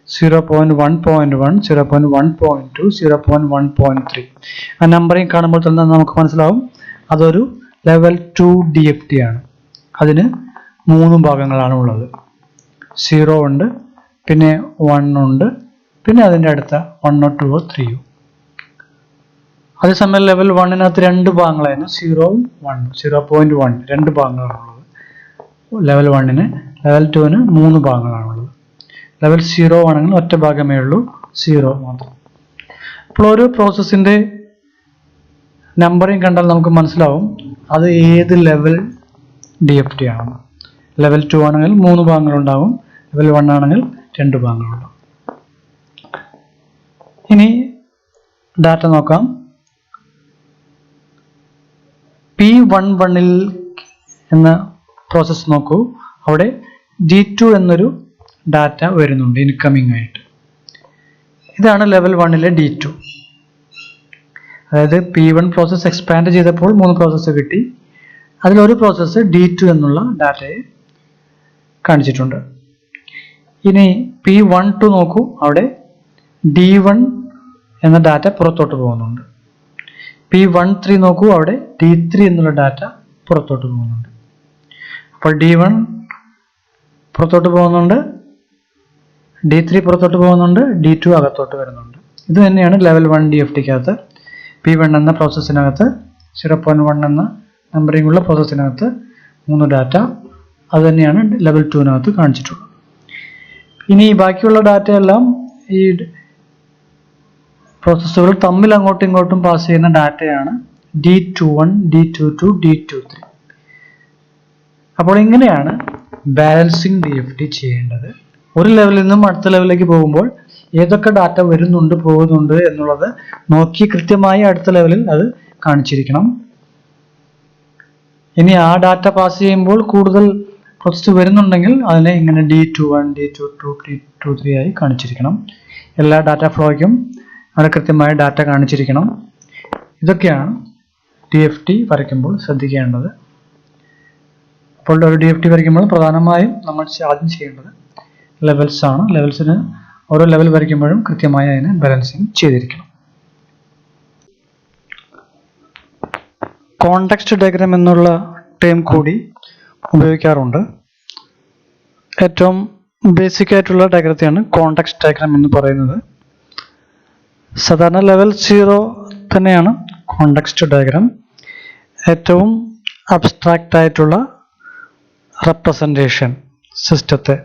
0.1.1, 0.1.2, 0.1.3. ആ നമ്പറിങ് കാണുമ്പോൾ തന്നെ നമുക്ക് മനസ്സിലാവും അതൊരു ലെവൽ 2 DFT ആണ്. അതിന് 3 ഭാഗങ്ങളാണ് ഉള്ളത്. 0 ഉണ്ട്, പിന്നെ 1 ഉണ്ട്, പിന്നെ അതിൻ്റെ അടുത്ത 1, 2, 3. അതേസമയം ലെവൽ 1നകത്ത് 2 ഭാഗങ്ങളായിരുന്നു, 0ഉം 1ഉം. 0.1 2 ഭാഗങ്ങളാണുള്ളത് ലെവൽ 1ന്. ലെവൽ 2ന് 3 ഭാഗങ്ങളാണുള്ളത്. ലെവൽ 0 ആണെങ്കിൽ ഒറ്റ ഭാഗമേ ഉള്ളൂ, 0 മാത്രം. അപ്പോൾ ഓരോ പ്രോസസ്സിൻ്റെ നമ്പറിങ് കണ്ടാൽ നമുക്ക് മനസ്സിലാവും അത് ഏത് ലെവൽ DFT ആണ്. ലെവൽ 2 ആണെങ്കിൽ 3 ഭാഗങ്ങളുണ്ടാവും, ലെവൽ 1 ആണെങ്കിൽ 2 ഭാഗങ്ങളുണ്ടാവും. ഇനി ഡാറ്റ നോക്കാം. P11ൽ എന്ന പ്രോസസ്സ് നോക്കൂ. അവിടെ D2 എന്നൊരു ഡാറ്റ വരുന്നുണ്ട് ഇൻകമിംഗ് ആയിട്ട്. ഇതാണ് ലെവൽ 1ലെ D2. അതായത് P1 പ്രോസസ്സ് എക്സ്പാൻഡ് ചെയ്തപ്പോൾ 3 പ്രോസസ്സ് കിട്ടി. അതിലൊരു പ്രോസസ്സ് D2 എന്നുള്ള ഡാറ്റയെ കാണിച്ചിട്ടുണ്ട്. ഇനി P12 നോക്കൂ. അവിടെ D1 എന്ന ഡാറ്റ പുറത്തോട്ട് പോകുന്നുണ്ട്. P13 നോക്കൂ. അവിടെ D3 എന്നുള്ള ഡാറ്റ പുറത്തോട്ട് പോകുന്നുണ്ട്. അപ്പോൾ D1 പുറത്തോട്ട് പോകുന്നുണ്ട്, D3 പുറത്തോട്ട് പോകുന്നുണ്ട്, D2 അകത്തോട്ട് വരുന്നുണ്ട്. ഇത് തന്നെയാണ് ലെവൽ 1 DFTക്കകത്ത്. P1 എന്ന പ്രോസസ്സിനകത്ത് 0.1 എന്ന നമ്പറിംഗ് ഉള്ള പ്രോസസ്സിനകത്ത് 3 ഡാറ്റ. അത് തന്നെയാണ് ലെവൽ 2നകത്ത് കാണിച്ചിട്ടുള്ളത്. ഇനി ബാക്കിയുള്ള ഡാറ്റയെല്ലാം ഈ പ്രോസസ്സുകൾ തമ്മിൽ അങ്ങോട്ടും ഇങ്ങോട്ടും പാസ് ചെയ്യുന്ന ഡാറ്റയാണ് D21, D22, D23. അപ്പോൾ ഇങ്ങനെയാണ് ബാലൻസിങ് DFT ചെയ്യേണ്ടത്. ഒരു ലെവലിൽ നിന്നും അടുത്ത ലെവലിലേക്ക് പോകുമ്പോൾ ഏതൊക്കെ ഡാറ്റ വരുന്നുണ്ട് പോകുന്നുണ്ട് എന്നുള്ളത് നോക്കി കൃത്യമായി അടുത്ത ലെവലിൽ അത് കാണിച്ചിരിക്കണം. ഇനി ആ ഡാറ്റ പാസ് ചെയ്യുമ്പോൾ കൂടുതൽ പ്രോസസ് വരുന്നുണ്ടെങ്കിൽ അതിനെ ഇങ്ങനെ D21, D22, D23 ആയി കാണിച്ചിരിക്കണം. എല്ലാ ഡാറ്റ ഫ്ലോയ്ക്കും അവിടെ കൃത്യമായ ഡാറ്റ കാണിച്ചിരിക്കണം. ഇതൊക്കെയാണ് DFT വരയ്ക്കുമ്പോൾ ശ്രദ്ധിക്കേണ്ടത്. അപ്പോൾ ഒരു DFT വരയ്ക്കുമ്പോൾ പ്രധാനമായും നമ്മൾ ആദ്യം ചെയ്യേണ്ടത് ലെവൽസ് ആണ്. ലെവൽസിന് ഓരോ ലെവൽ വരയ്ക്കുമ്പോഴും കൃത്യമായി അതിനെ ബാലൻസിങ് ചെയ്തിരിക്കണം. കോണ്ടെക്സ്റ്റ് ഡയഗ്രാം എന്നുള്ള ടേം കൂടി ഉപയോഗിക്കാറുണ്ട്. ഏറ്റവും ബേസിക് ആയിട്ടുള്ള ഡയഗ്രത്തെയാണ് കോണ്ടെക്സ്റ്റ് ഡയഗ്രാം എന്ന് പറയുന്നത്. സാധാരണ ലെവൽ 0 തന്നെയാണ് കോണ്ടെക്സ്റ്റ് ഡയഗ്രാം. ഏറ്റവും അബ്സ്ട്രാക്റ്റ് ആയിട്ടുള്ള റെപ്രസെൻറ്റേഷൻ സിസ്റ്റത്തെ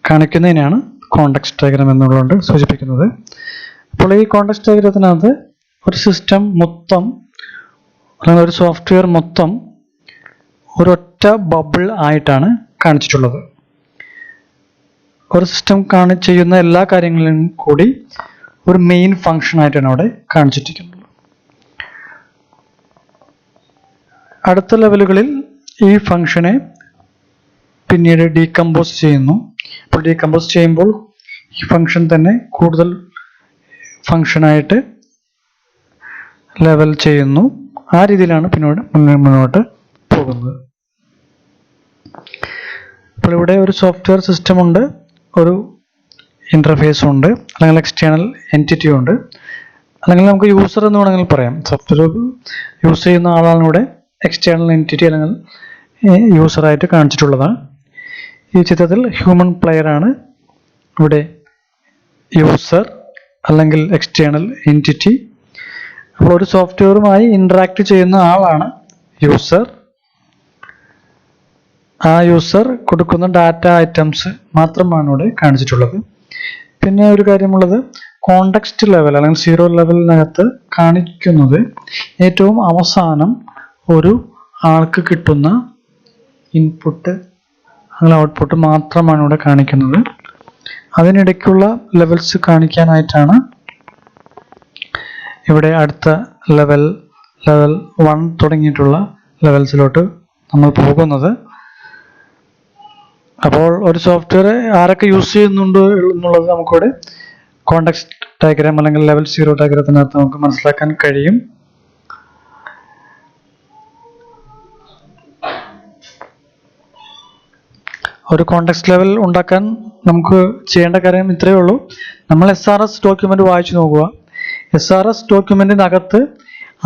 കാണിക്കുന്നതിനാണ് കോണ്ടെക്സ്റ്റ് ഡയഗ്രാം എന്നുള്ളത് സൂചിപ്പിക്കുന്നത്. അപ്പോൾ ഈ കോണ്ടെക്സ്റ്റ് ഡയഗ്രത്തിനകത്ത് ഒരു സിസ്റ്റം മൊത്തം അല്ലെങ്കിൽ ഒരു സോഫ്റ്റ്വെയർ മൊത്തം ഒരൊറ്റ ബബിൾ ആയിട്ടാണ് കാണിച്ചിട്ടുള്ളത്. ഒരു സിസ്റ്റം ചെയ്യുന്ന എല്ലാ കാര്യങ്ങളിലും കൂടി ഒരു മെയിൻ ഫംഗ്ഷൻ ആയിട്ടാണ് അവിടെ കാണിച്ചിരിക്കുന്നത്. അടുത്ത ലെവലുകളിൽ ഈ ഫംഗ്ഷനെ പിന്നീട് ഡീകമ്പോസ് ചെയ്യുന്നു. അപ്പോൾ ഡീകമ്പോസ് ചെയ്യുമ്പോൾ ഈ ഫംഗ്ഷൻ തന്നെ കൂടുതൽ ഫംഗ്ഷനായിട്ട് ലെവൽ ചെയ്യുന്നു. ആ രീതിയിലാണ് പിന്നീട് മുന്നോട്ട് പോകുന്നത്. അപ്പോൾ ഇവിടെ ഒരു സോഫ്റ്റ്വെയർ സിസ്റ്റം ഉണ്ട്, ഒരു ഇന്റർഫേസ് ഉണ്ട്, അല്ലെങ്കിൽ എക്സ്റ്റേണൽ എൻറ്റിറ്റി ഉണ്ട്, അല്ലെങ്കിൽ നമുക്ക് യൂസർ എന്ന് വേണമെങ്കിൽ പറയാം. സോഫ്റ്റ്വെയർ യൂസ് ചെയ്യുന്ന ആളാണ് ഇവിടെ എക്സ്റ്റേണൽ എൻറ്റിറ്റി അല്ലെങ്കിൽ യൂസറായിട്ട് കാണിച്ചിട്ടുള്ളതാണ്. ഈ ചിത്രത്തിൽ ഹ്യൂമൻ പ്ലെയർ ആണ് ഇവിടെ യൂസർ അല്ലെങ്കിൽ എക്സ്റ്റേണൽ എൻറ്റിറ്റി. അപ്പോൾ ഒരു സോഫ്റ്റ്വെയറുമായി ഇന്ററാക്ട് ചെയ്യുന്ന ആളാണ് യൂസർ. ആ യൂസർ കൊടുക്കുന്ന ഡാറ്റ ഐറ്റംസ് മാത്രമാണ് ഇവിടെ കാണിച്ചിട്ടുള്ളത്. പിന്നെ ഒരു കാര്യമുള്ളത്, കോണ്ടെക്സ്റ്റ് ലെവൽ അല്ലെങ്കിൽ 0 ലെവലിനകത്ത് കാണിക്കുന്നത് ഏറ്റവും അവസാനം ഒരു ആൾക്ക് കിട്ടുന്ന ഇൻപുട്ട് അല്ലെങ്കിൽ ഔട്ട്പുട്ട് മാത്രമാണ് ഇവിടെ കാണിക്കുന്നത്. അതിനിടയ്ക്കുള്ള ലെവൽസ് കാണിക്കാനായിട്ടാണ് ഇവിടെ അടുത്ത ലെവൽ 1 തുടങ്ങിയിട്ടുള്ള ലെവൽസിലോട്ട് നമ്മൾ പോകുന്നത്. അപ്പോൾ ഒരു സോഫ്റ്റ്വെയർ ആരൊക്കെ യൂസ് ചെയ്യുന്നുണ്ട് എന്നുള്ളത് നമുക്കിവിടെ കോണ്ടെക്സ്റ്റ് ഡയഗ്രാം അല്ലെങ്കിൽ ലെവൽ 0 ഡയഗ്രത്തിനകത്ത് നമുക്ക് മനസ്സിലാക്കാൻ കഴിയും. ഒരു കോണ്ടെക്സ്റ്റ് ലെവൽ ഉണ്ടാക്കാൻ നമുക്ക് ചെയ്യേണ്ട കാര്യം ഇത്രയേ ഉള്ളൂ. നമ്മൾ SRS ഡോക്യുമെന്റ് വായിച്ചു നോക്കുക. SRS ഡോക്യുമെന്റിനകത്ത്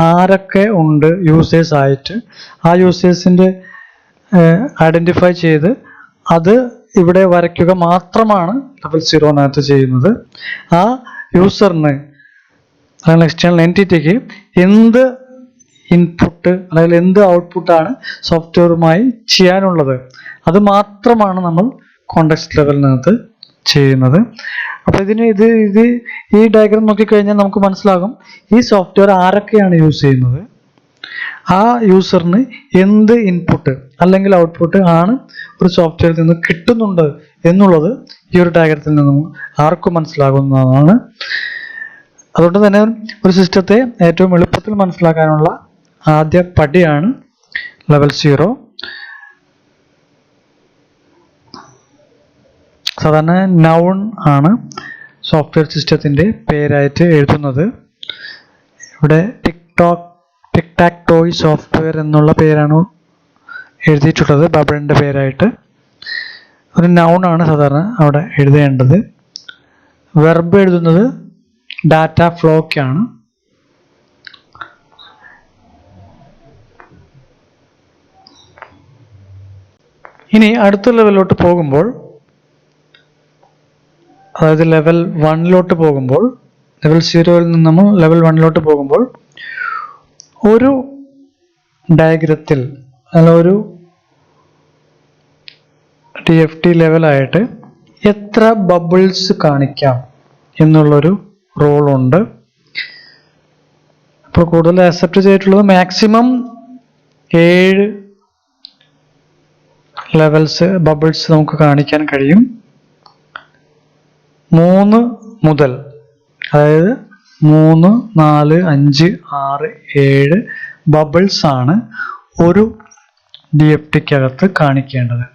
ആരൊക്കെ ഉണ്ട് യൂസേഴ്സ് ആയിട്ട്, ആ യൂസേഴ്സിന്റെ ഐഡന്റിഫൈ ചെയ്ത് അത് ഇവിടെ വരയ്ക്കുക മാത്രമാണ് ലെവൽ 0 ചെയ്യുന്നത്. ആ യൂസറിന് അല്ലെങ്കിൽ എക്സ്റ്റേണൽ എൻറ്റിറ്റിക്ക് എന്ത് ഇൻപുട്ട് അല്ലെങ്കിൽ എന്ത് ഔട്ട്പുട്ടാണ് സോഫ്റ്റ്വെയറുമായി ചെയ്യാനുള്ളത് അത് മാത്രമാണ് നമ്മൾ കോണ്ടെക്സ്റ്റ് ലെവലിനകത്ത് ചെയ്യുന്നത്. അപ്പോൾ ഈ ഡയഗ്രാം നോക്കിക്കഴിഞ്ഞാൽ നമുക്ക് മനസ്സിലാകും ഈ സോഫ്റ്റ്വെയർ ആരൊക്കെയാണ് യൂസ് ചെയ്യുന്നത്, ആ യൂസറിന് എന്ത് ഇൻപുട്ട് അല്ലെങ്കിൽ ഔട്ട്പുട്ട് ആണ് ഒരു സോഫ്റ്റ്വെയറിൽ നിന്ന് കിട്ടുന്നുണ്ട് എന്നുള്ളത് ഈ ഒരു ഡയഗ്രത്തിൽ നിന്നും ആർക്കും മനസ്സിലാകുന്നതാണ്. അതുകൊണ്ട് തന്നെ ഒരു സിസ്റ്റത്തെ ഏറ്റവും എളുപ്പത്തിൽ മനസ്സിലാക്കാനുള്ള ആദ്യ പടിയാണ് ലെവൽ 0. സാധാരണ നൗൺ ആണ് സോഫ്റ്റ്വെയർ സിസ്റ്റത്തിന്റെ പേരായിട്ട് എഴുതുന്നത്. ഇവിടെ ടിക് ടാക് ടോയ് സോഫ്റ്റ്വെയർ എന്നുള്ള പേരാണ് എഴുതിയിട്ടുള്ളത് ബബിളിന്റെ പേരായിട്ട്. ഒരു നൗൺ ആണ് സാധാരണ അവിടെ എഴുതേണ്ടത്. വെർബ് എഴുതുന്നത് ഡാറ്റ ഫ്ലോക്കാണ്. ഇനി അടുത്ത ലെവലിലോട്ട് പോകുമ്പോൾ, അതായത് ലെവൽ 1 പോകുമ്പോൾ, ലെവൽ 0 നിന്ന് നമ്മൾ ലെവൽ 1 പോകുമ്പോൾ ഒരു ഡയഗ്രത്തിൽ അല്ല ഒരു DFT ലെവലായിട്ട് എത്ര ബബിൾസ് കാണിക്കാം എന്നുള്ളൊരു റോളുണ്ട്. ഇപ്പോൾ കൂടുതൽ അക്സെപ്റ്റ് ചെയ്തിട്ടുള്ളത് മാക്സിമം 7 ലെവൽസ് ബബിൾസ് നമുക്ക് കാണിക്കാൻ കഴിയും. 3 മുതൽ, അതായത് 3, 4, 5, 6, 7 ബബിൾസ് ആണ് ഒരു DFTക്കകത്ത് കാണിക്കേണ്ടത്.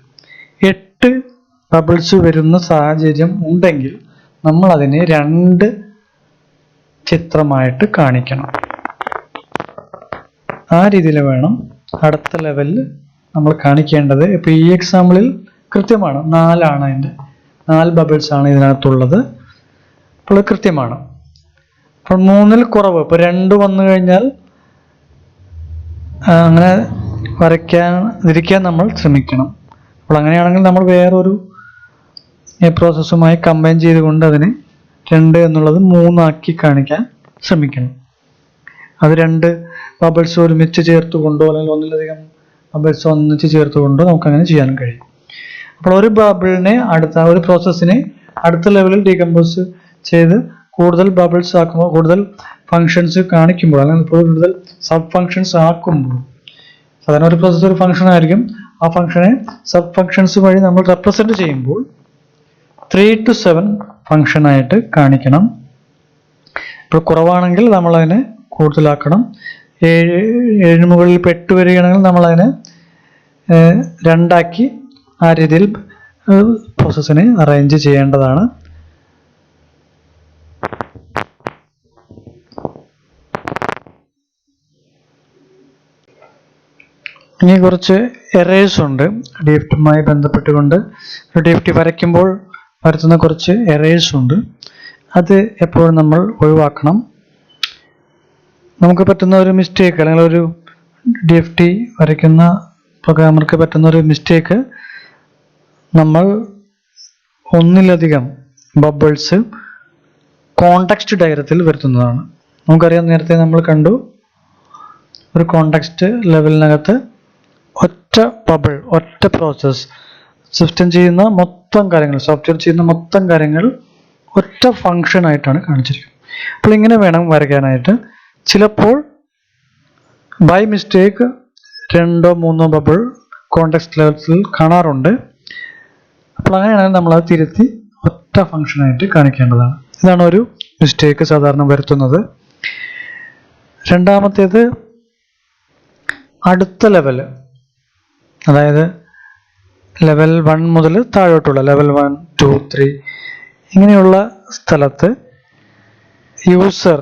8 ബബിൾസ് വരുന്ന സാഹചര്യം ഉണ്ടെങ്കിൽ നമ്മൾ അതിനെ 2 ചിത്രമായിട്ട് കാണിക്കണം. ആ രീതിയിൽ വേണം അടുത്ത ലെവലിൽ നമ്മൾ കാണിക്കേണ്ടത്. ഇപ്പൊ ഈ എക്സാമ്പിളിൽ കൃത്യമാണ് 4 ആണ്, അതിൻ്റെ 4 ബബിൾസ് ആണ് ഇതിനകത്തുള്ളത്. അപ്പോൾ കൃത്യമാണ്. അപ്പോൾ 3ൽ കുറവ്, ഇപ്പൊ 2 വന്നു കഴിഞ്ഞാൽ അങ്ങനെ വരയ്ക്കാതിരിക്കാൻ നമ്മൾ ശ്രമിക്കണം. അപ്പോൾ അങ്ങനെയാണെങ്കിൽ നമ്മൾ വേറൊരു പ്രോസസ്സുമായി കമ്പൈൻ ചെയ്തുകൊണ്ട് അതിനെ 2 എന്നുള്ളത് 3 ആക്കി കാണിക്കാൻ ശ്രമിക്കണം. അത് 2 ബബിൾസ് ഒരുമിച്ച് ചേർത്തുകൊണ്ടോ അല്ലെങ്കിൽ ഒന്നിലധികം ബബിൾസ് ഒന്നിച്ച് ചേർത്തുകൊണ്ടോ നമുക്ക് അങ്ങനെ ചെയ്യാൻ കഴിയും. അപ്പോൾ ഒരു ബബിളിനെ ഒരു പ്രോസസ്സിനെ അടുത്ത ലെവലിൽ ഡീകമ്പോസ് ചെയ്ത് കൂടുതൽ ബബിൾസ് ആക്കുമ്പോൾ, കൂടുതൽ ഫങ്ഷൻസ് കാണിക്കുമ്പോൾ, അല്ലെങ്കിൽ കൂടുതൽ സബ് ഫങ്ഷൻസ് ആക്കുമ്പോൾ, സാധാരണ ഒരു പ്രോസസ്സ് ഒരു ഫംഗ്ഷൻ ആയിരിക്കും, ആ ഫംഗ്ഷനെ സബ് ഫങ്ഷൻസ് വഴി നമ്മൾ റെപ്രസെന്റ് ചെയ്യുമ്പോൾ 3 to 7 ഫംഗ്ഷൻ ആയിട്ട് കാണിക്കണം. ഇപ്പോൾ കുറവാണെങ്കിൽ നമ്മൾ അതിനെ കൂടുതലാക്കണം. 7 മുകളിൽ 8 വരികയാണെങ്കിൽ നമ്മൾ അതിനെ 2 ആക്കി ആ രീതിയിൽ പ്രോസസ്സിനെ അറേഞ്ച് ചെയ്യേണ്ടതാണ്. ഇനി കുറച്ച് എറേഴ്സ് ഉണ്ട് DFTയുമായി ബന്ധപ്പെട്ടുകൊണ്ട്. DFT വരയ്ക്കുമ്പോൾ വരുത്തുന്ന കുറച്ച് എറേഴ്സ് ഉണ്ട്. അത് എപ്പോഴും നമ്മൾ ഒഴിവാക്കണം. നമുക്ക് പറ്റുന്ന ഒരു മിസ്റ്റേക്ക്, അല്ലെങ്കിൽ ഒരു DFT വരയ്ക്കുന്ന പ്രോഗ്രാമർക്ക് പറ്റുന്ന ഒരു മിസ്റ്റേക്ക്, നമ്മൾ ഒന്നിലധികം ബബിൾസ് കോണ്ടെക്സ്റ്റ് ഡയഗ്രത്തിൽ വരുത്തുന്നതാണ്. നമുക്കറിയാം, നേരത്തെ നമ്മൾ കണ്ടു, ഒരു കോണ്ടെക്സ്റ്റ് ലെവലിനകത്ത് ഒറ്റ ബബിൾ, ഒറ്റ പ്രോസസ് സിസ്റ്റം ചെയ്യുന്ന മൊത്തം കാര്യങ്ങൾ, സോഫ്റ്റ്വെയർ ചെയ്യുന്ന മൊത്തം കാര്യങ്ങൾ ഒറ്റ ഫംഗ്ഷൻ ആയിട്ടാണ് കാണിച്ചിരിക്കുന്നത്. അപ്പോൾ ഇങ്ങനെ വേണം വരയ്ക്കാനായിട്ട്. ചിലപ്പോൾ by mistake 2 or 3 bubble context ലെവൽസിൽ കാണാറുണ്ട്. അപ്പോൾ അങ്ങനെയാണെങ്കിൽ നമ്മൾ അത് തിരുത്തി ഒറ്റ ഫംഗ്ഷനായിട്ട് കാണിക്കേണ്ടതാണ്. ഇതാണ് ഒരു മിസ്റ്റേക്ക് സാധാരണ വരുത്തുന്നത്. രണ്ടാമത്തേത്, അടുത്ത ലെവല്, അതായത് ലെവൽ 1 മുതൽ താഴോട്ടുള്ള ലെവൽ 1, 2, 3 ഇങ്ങനെയുള്ള സ്ഥലത്ത് യൂസർ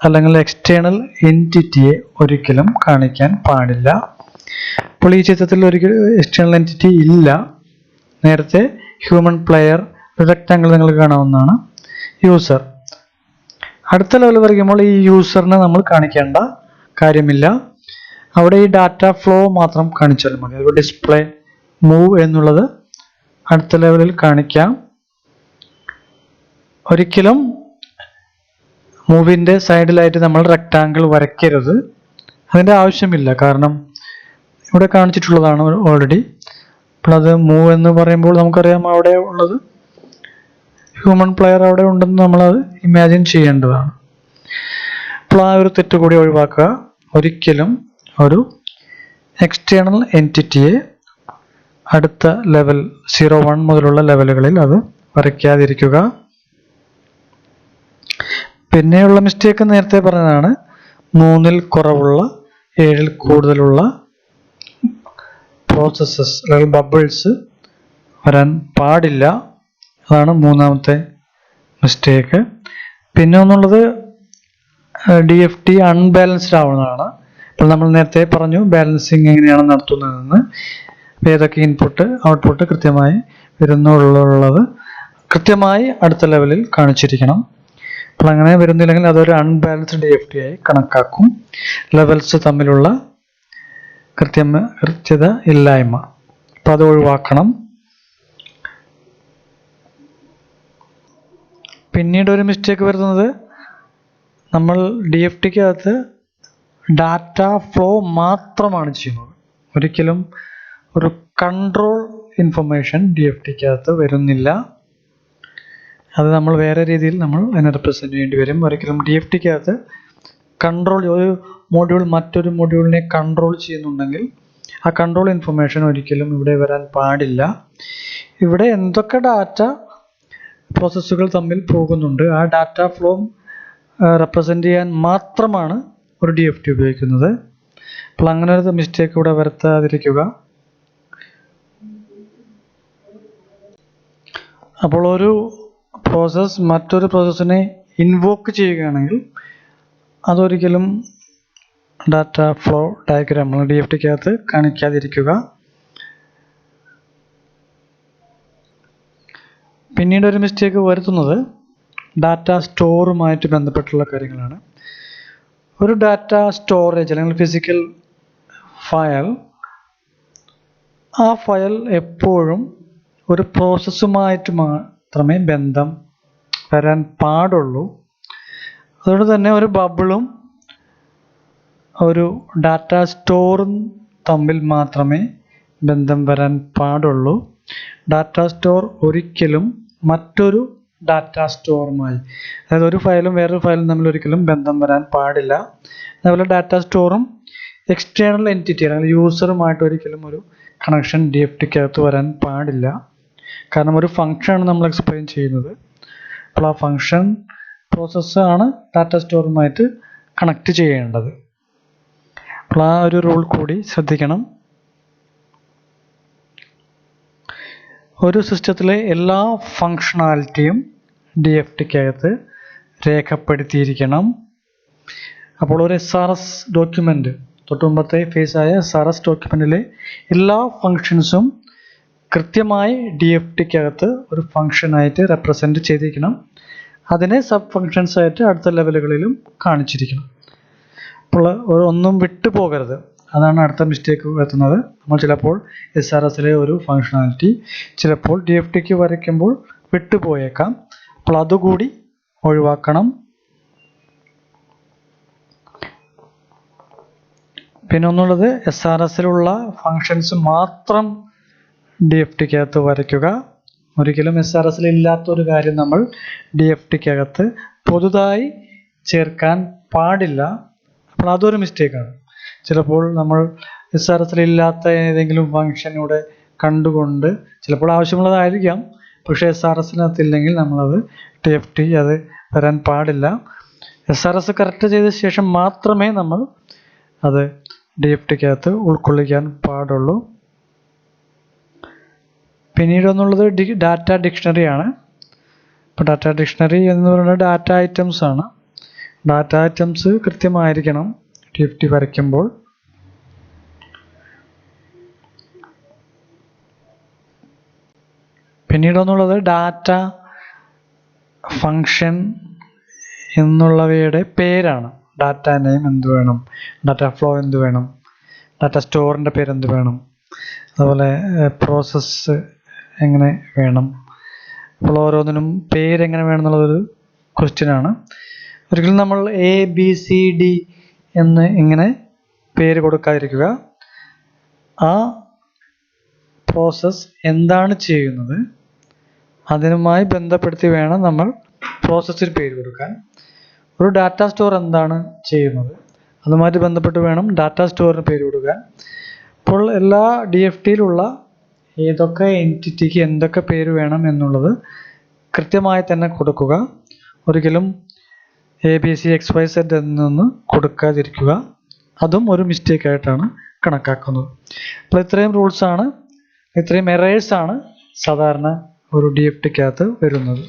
അല്ലെങ്കിൽ എക്സ്റ്റേണൽ എൻറ്റിറ്റിയെ ഒരിക്കലും കാണിക്കാൻ പാടില്ല. അപ്പോൾ ഈ ചിത്രത്തിൽ ഒരിക്കലും എക്സ്റ്റേണൽ എൻറ്റിറ്റി ഇല്ല. നേരത്തെ ഹ്യൂമൻ പ്ലെയർ റെക്ടാങ്കിൾ നിങ്ങൾക്ക് കാണാവുന്നതാണ് യൂസർ. അടുത്ത ലെവൽ വരയ്ക്കുമ്പോൾ ഈ യൂസറിനെ നമ്മൾ കാണിക്കേണ്ട കാര്യമില്ല. അവിടെ ഈ ഡാറ്റ ഫ്ലോ മാത്രം കാണിച്ചാൽ മതി. അതുപോലെ ഡിസ്പ്ലേ മൂവ് എന്നുള്ളത് അടുത്ത ലെവലിൽ കാണിക്കാം. ഒരിക്കലും മൂവിൻ്റെ സൈഡിലായിട്ട് നമ്മൾ റെക്ടാങ്കിൾ വരയ്ക്കരുത്. അതിൻ്റെ ആവശ്യമില്ല, കാരണം ഇവിടെ കാണിച്ചിട്ടുള്ളതാണ് ഓൾറെഡി. അപ്പോൾ അത് മൂവ് എന്ന് പറയുമ്പോൾ നമുക്കറിയാം അവിടെ ഉള്ളത് ഹ്യൂമൻ പ്ലെയർ അവിടെ ഉണ്ടെന്ന് നമ്മളത് ഇമാജിൻ ചെയ്യേണ്ടതാണ്. അപ്പോൾ ആ ഒരു തെറ്റ് കൂടി ഒഴിവാക്കുക. ഒരിക്കലും ഒരു എക്സ്റ്റേണൽ എൻറ്റിറ്റിയെ അടുത്ത ലെവൽ 0, 1 മുതലുള്ള ലെവലുകളിൽ അത് വരയ്ക്കാതിരിക്കുക. പിന്നെയുള്ള മിസ്റ്റേക്ക് നേരത്തെ പറഞ്ഞതാണ്, 3ൽ കുറവുള്ള 7ൽ കൂടുതലുള്ള പ്രോസസ്സസ് അല്ലെങ്കിൽ ബബിൾസ് വരാൻ പാടില്ല. അതാണ് 3ാമത്തെ മിസ്റ്റേക്ക്. പിന്നെ ഒന്നുള്ളത്, DFT അൺബാലൻസ്ഡ് ആവുന്നതാണ്. അപ്പോൾ നമ്മൾ നേരത്തെ പറഞ്ഞു ബാലൻസിങ് എങ്ങനെയാണ് നടത്തുന്നതെന്ന്. ഏതൊക്കെ ഇൻപുട്ട് ഔട്ട്പുട്ട് കൃത്യമായി വരുന്നുള്ളത് കൃത്യമായി അടുത്ത ലെവലിൽ കാണിച്ചിരിക്കണം. അപ്പോൾ അങ്ങനെ വരുന്നില്ലെങ്കിൽ അതൊരു അൺബാലൻസ്ഡ് DFT ആയി കണക്കാക്കും. ലെവൽസ് തമ്മിലുള്ള കൃത്യത ഇല്ലായ്മ, അപ്പോൾ അത് ഒഴിവാക്കണം. പിന്നീട് ഒരു മിസ്റ്റേക്ക് വരുന്നത്, നമ്മൾ DFTക്കകത്ത് ഡാറ്റ ഫ്ലോ മാത്രമാണ് ചെയ്യുന്നത്. ഒരിക്കലും ഒരു കൺട്രോൾ ഇൻഫർമേഷൻ DFTക്കകത്ത് വരുന്നില്ല. അത് നമ്മൾ വേറെ രീതിയിൽ നമ്മൾ അതിനെ റെപ്രസെന്റ് ചെയ്യേണ്ടി വരും. ഒരിക്കലും DFTക്കകത്ത് കൺട്രോൾ ഒരു മൊഡ്യൂൾ മറ്റൊരു മൊഡ്യൂളിനെ കൺട്രോൾ ചെയ്യുന്നുണ്ടെങ്കിൽ ആ കൺട്രോൾ ഇൻഫർമേഷൻ ഒരിക്കലും ഇവിടെ വരാൻ പാടില്ല. ഇവിടെ എന്തൊക്കെ ഡാറ്റ പ്രോസസ്സുകൾ തമ്മിൽ പോകുന്നുണ്ട് ആ ഡാറ്റ ഫ്ലോ റെപ്രസെൻ്റ് ചെയ്യാൻ മാത്രമാണ് ഒരു DFT ഉപയോഗിക്കുന്നത്. അപ്പോൾ അങ്ങനെ ഒരു മിസ്റ്റേക്ക് ഇവിടെ വരുത്താതിരിക്കുക. അപ്പോൾ ഒരു പ്രോസസ്സ് മറ്റൊരു പ്രോസസ്സിനെ ഇൻവോക്ക് ചെയ്യുകയാണെങ്കിൽ അതൊരിക്കലും ഡാറ്റ ഫ്ലോ ഡയഗ്രാം നമ്മൾ DFTക്കകത്ത് കാണിക്കാതിരിക്കുക. പിന്നീട് ഒരു മിസ്റ്റേക്ക് വരുത്തുന്നത് ഡാറ്റ സ്റ്റോറുമായിട്ട് ബന്ധപ്പെട്ടുള്ള കാര്യങ്ങളാണ്. ഒരു ഡാറ്റ സ്റ്റോറേജ് അല്ലെങ്കിൽ ഫിസിക്കൽ ഫയൽ, ആ ഫയൽ എപ്പോഴും ഒരു പ്രോസസ്സുമായിട്ട് മാത്രമേ ബന്ധം വരാൻ പാടുള്ളൂ. അതുകൊണ്ട് തന്നെ ഒരു ബബിളും ഒരു ഡാറ്റ സ്റ്റോറും തമ്മിൽ മാത്രമേ ബന്ധം വരാൻ പാടുള്ളൂ. ഡാറ്റ സ്റ്റോർ ഒരിക്കലും മറ്റൊരു ഡാറ്റ സ്റ്റോറുമായി, അതായത് ഒരു ഫയലും വേറൊരു ഫയലും തമ്മിൽ ഒരിക്കലും ബന്ധം വരാൻ പാടില്ല. അതുപോലെ ഡാറ്റ സ്റ്റോറും എക്സ്റ്റേണൽ എൻറ്റിറ്റി അല്ലെങ്കിൽ യൂസറുമായിട്ട് ഒരിക്കലും ഒരു കണക്ഷൻ DFTക്കകത്ത് വരാൻ പാടില്ല. കാരണം ഒരു ഫംഗ്ഷനാണ് നമ്മൾ എക്സ്പ്ലെയിൻ ചെയ്യുന്നത്. അപ്പോൾ ആ ഫംഗ്ഷൻ പ്രോസസ്സാണ് ഡാറ്റ സ്റ്റോറുമായിട്ട് കണക്ട് ചെയ്യേണ്ടത്. അപ്പോൾ ആ ഒരു റൂൾ കൂടി ശ്രദ്ധിക്കണം. ഒരു സിസ്റ്റത്തിലെ എല്ലാ ഫങ്ഷണാലിറ്റിയും DFTക്കകത്ത് രേഖപ്പെടുത്തിയിരിക്കണം. അപ്പോൾ ഒരു SRS ഡോക്യുമെൻ്റ്, തൊട്ടുമുമ്പത്തെ ഫേസായ SRS ഡോക്യുമെൻറ്റിലെ എല്ലാ ഫങ്ഷൻസും കൃത്യമായി DFTക്കകത്ത് ഒരു ഫങ്ഷനായിട്ട് റെപ്രസെൻറ്റ് ചെയ്തിരിക്കണം. അതിനെ സബ് ഫങ്ഷൻസ് ആയിട്ട് അടുത്ത ലെവലുകളിലും കാണിച്ചിരിക്കണം. അപ്പോൾ ഒന്നും വിട്ടു പോകരുത്. അതാണ് അടുത്ത മിസ്റ്റേക്ക് വരുത്തുന്നത്. നമ്മൾ ചിലപ്പോൾ SRSലെ ഒരു ഫങ്ഷണാലിറ്റി ചിലപ്പോൾ DFTക്ക് വരയ്ക്കുമ്പോൾ വിട്ടുപോയേക്കാം. അപ്പോൾ അതുകൂടി ഒഴിവാക്കണം. പിന്നെ ഒന്നുള്ളത് SRSലുള്ള ഫങ്ഷൻസ് മാത്രം DFTക്കകത്ത് വരയ്ക്കുക. ഒരിക്കലും SRSൽ ഇല്ലാത്തൊരു കാര്യം നമ്മൾ DFTക്കകത്ത് പുതുതായി ചേർക്കാൻ പാടില്ല. അപ്പോൾ അതൊരു മിസ്റ്റേക്കാണ്. ചിലപ്പോൾ നമ്മൾ SRSൽ ഇല്ലാത്ത ഏതെങ്കിലും ഫങ്ഷനൂടെ കണ്ടുകൊണ്ട് ചിലപ്പോൾ ആവശ്യമുള്ളതായിരിക്കാം, പക്ഷേ SRSനകത്തില്ലെങ്കിൽ നമ്മളത് DFT അത് വരാൻ പാടില്ല. SRS കറക്റ്റ് ചെയ്ത ശേഷം മാത്രമേ നമ്മൾ അത് DFTക്കകത്ത് ഉൾക്കൊള്ളിക്കാൻ പാടുള്ളൂ. പിന്നീട് ഒന്നുള്ളത് ഡാറ്റ ഡിക്ഷണറിയാണ്. ഇപ്പോൾ ഡാറ്റ ഡിക്ഷണറി എന്ന് പറയുന്നത് ഡാറ്റ ഐറ്റംസ് ആണ്. ഡാറ്റ ഐറ്റംസ് കൃത്യമായിരിക്കണം DFT വരയ്ക്കുമ്പോൾ. പിന്നീട് ഒന്നുള്ളത് ഡാറ്റ ഫങ്ഷൻ എന്നുള്ളവയുടെ പേരാണ്. ഡാറ്റ നെയിം എന്ത് വേണം, ഡാറ്റ ഫ്ലോ എന്ത് വേണം, ഡാറ്റ സ്റ്റോറിൻ്റെ പേര് എന്ത് വേണം, അതുപോലെ പ്രോസസ്സ് എങ്ങനെ വേണം. അപ്പോൾ ഓരോന്നിനും പേരെങ്ങനെ വേണം എന്നുള്ളതൊരു ക്വസ്റ്റ്യനാണ്. ഒരിക്കലും നമ്മൾ ABCD എന്ന് ഇങ്ങനെ പേര് കൊടുക്കാതിരിക്കുക. ആ പ്രോസസ്സ് എന്താണ് ചെയ്യുന്നത് അതിനുമായി ബന്ധപ്പെടുത്തി വേണം നമ്മൾ പ്രോസസ്സിന് പേര് കൊടുക്കാൻ. ഒരു ഡാറ്റ സ്റ്റോർ എന്താണ് ചെയ്യുന്നത് അതുമായിട്ട് ബന്ധപ്പെട്ട് വേണം ഡാറ്റ സ്റ്റോറിന് പേര് കൊടുക്കാൻ. അപ്പോൾ എല്ലാ DFTയിലുള്ള ഏതൊക്കെ എൻറ്റിറ്റിക്ക് എന്തൊക്കെ പേര് വേണം എന്നുള്ളത് കൃത്യമായി തന്നെ കൊടുക്കുക. ഒരിക്കലും ABCXYZ എന്നൊന്ന് കൊടുക്കാതിരിക്കുക. അതും ഒരു മിസ്റ്റേക്കായിട്ടാണ് കണക്കാക്കുന്നത്. അപ്പോൾ ഇത്രയും റൂൾസാണ്, ഇത്രയും എറേഴ്സാണ് സാധാരണ ഒരു DFTക്കകത്ത് വരുന്നത്.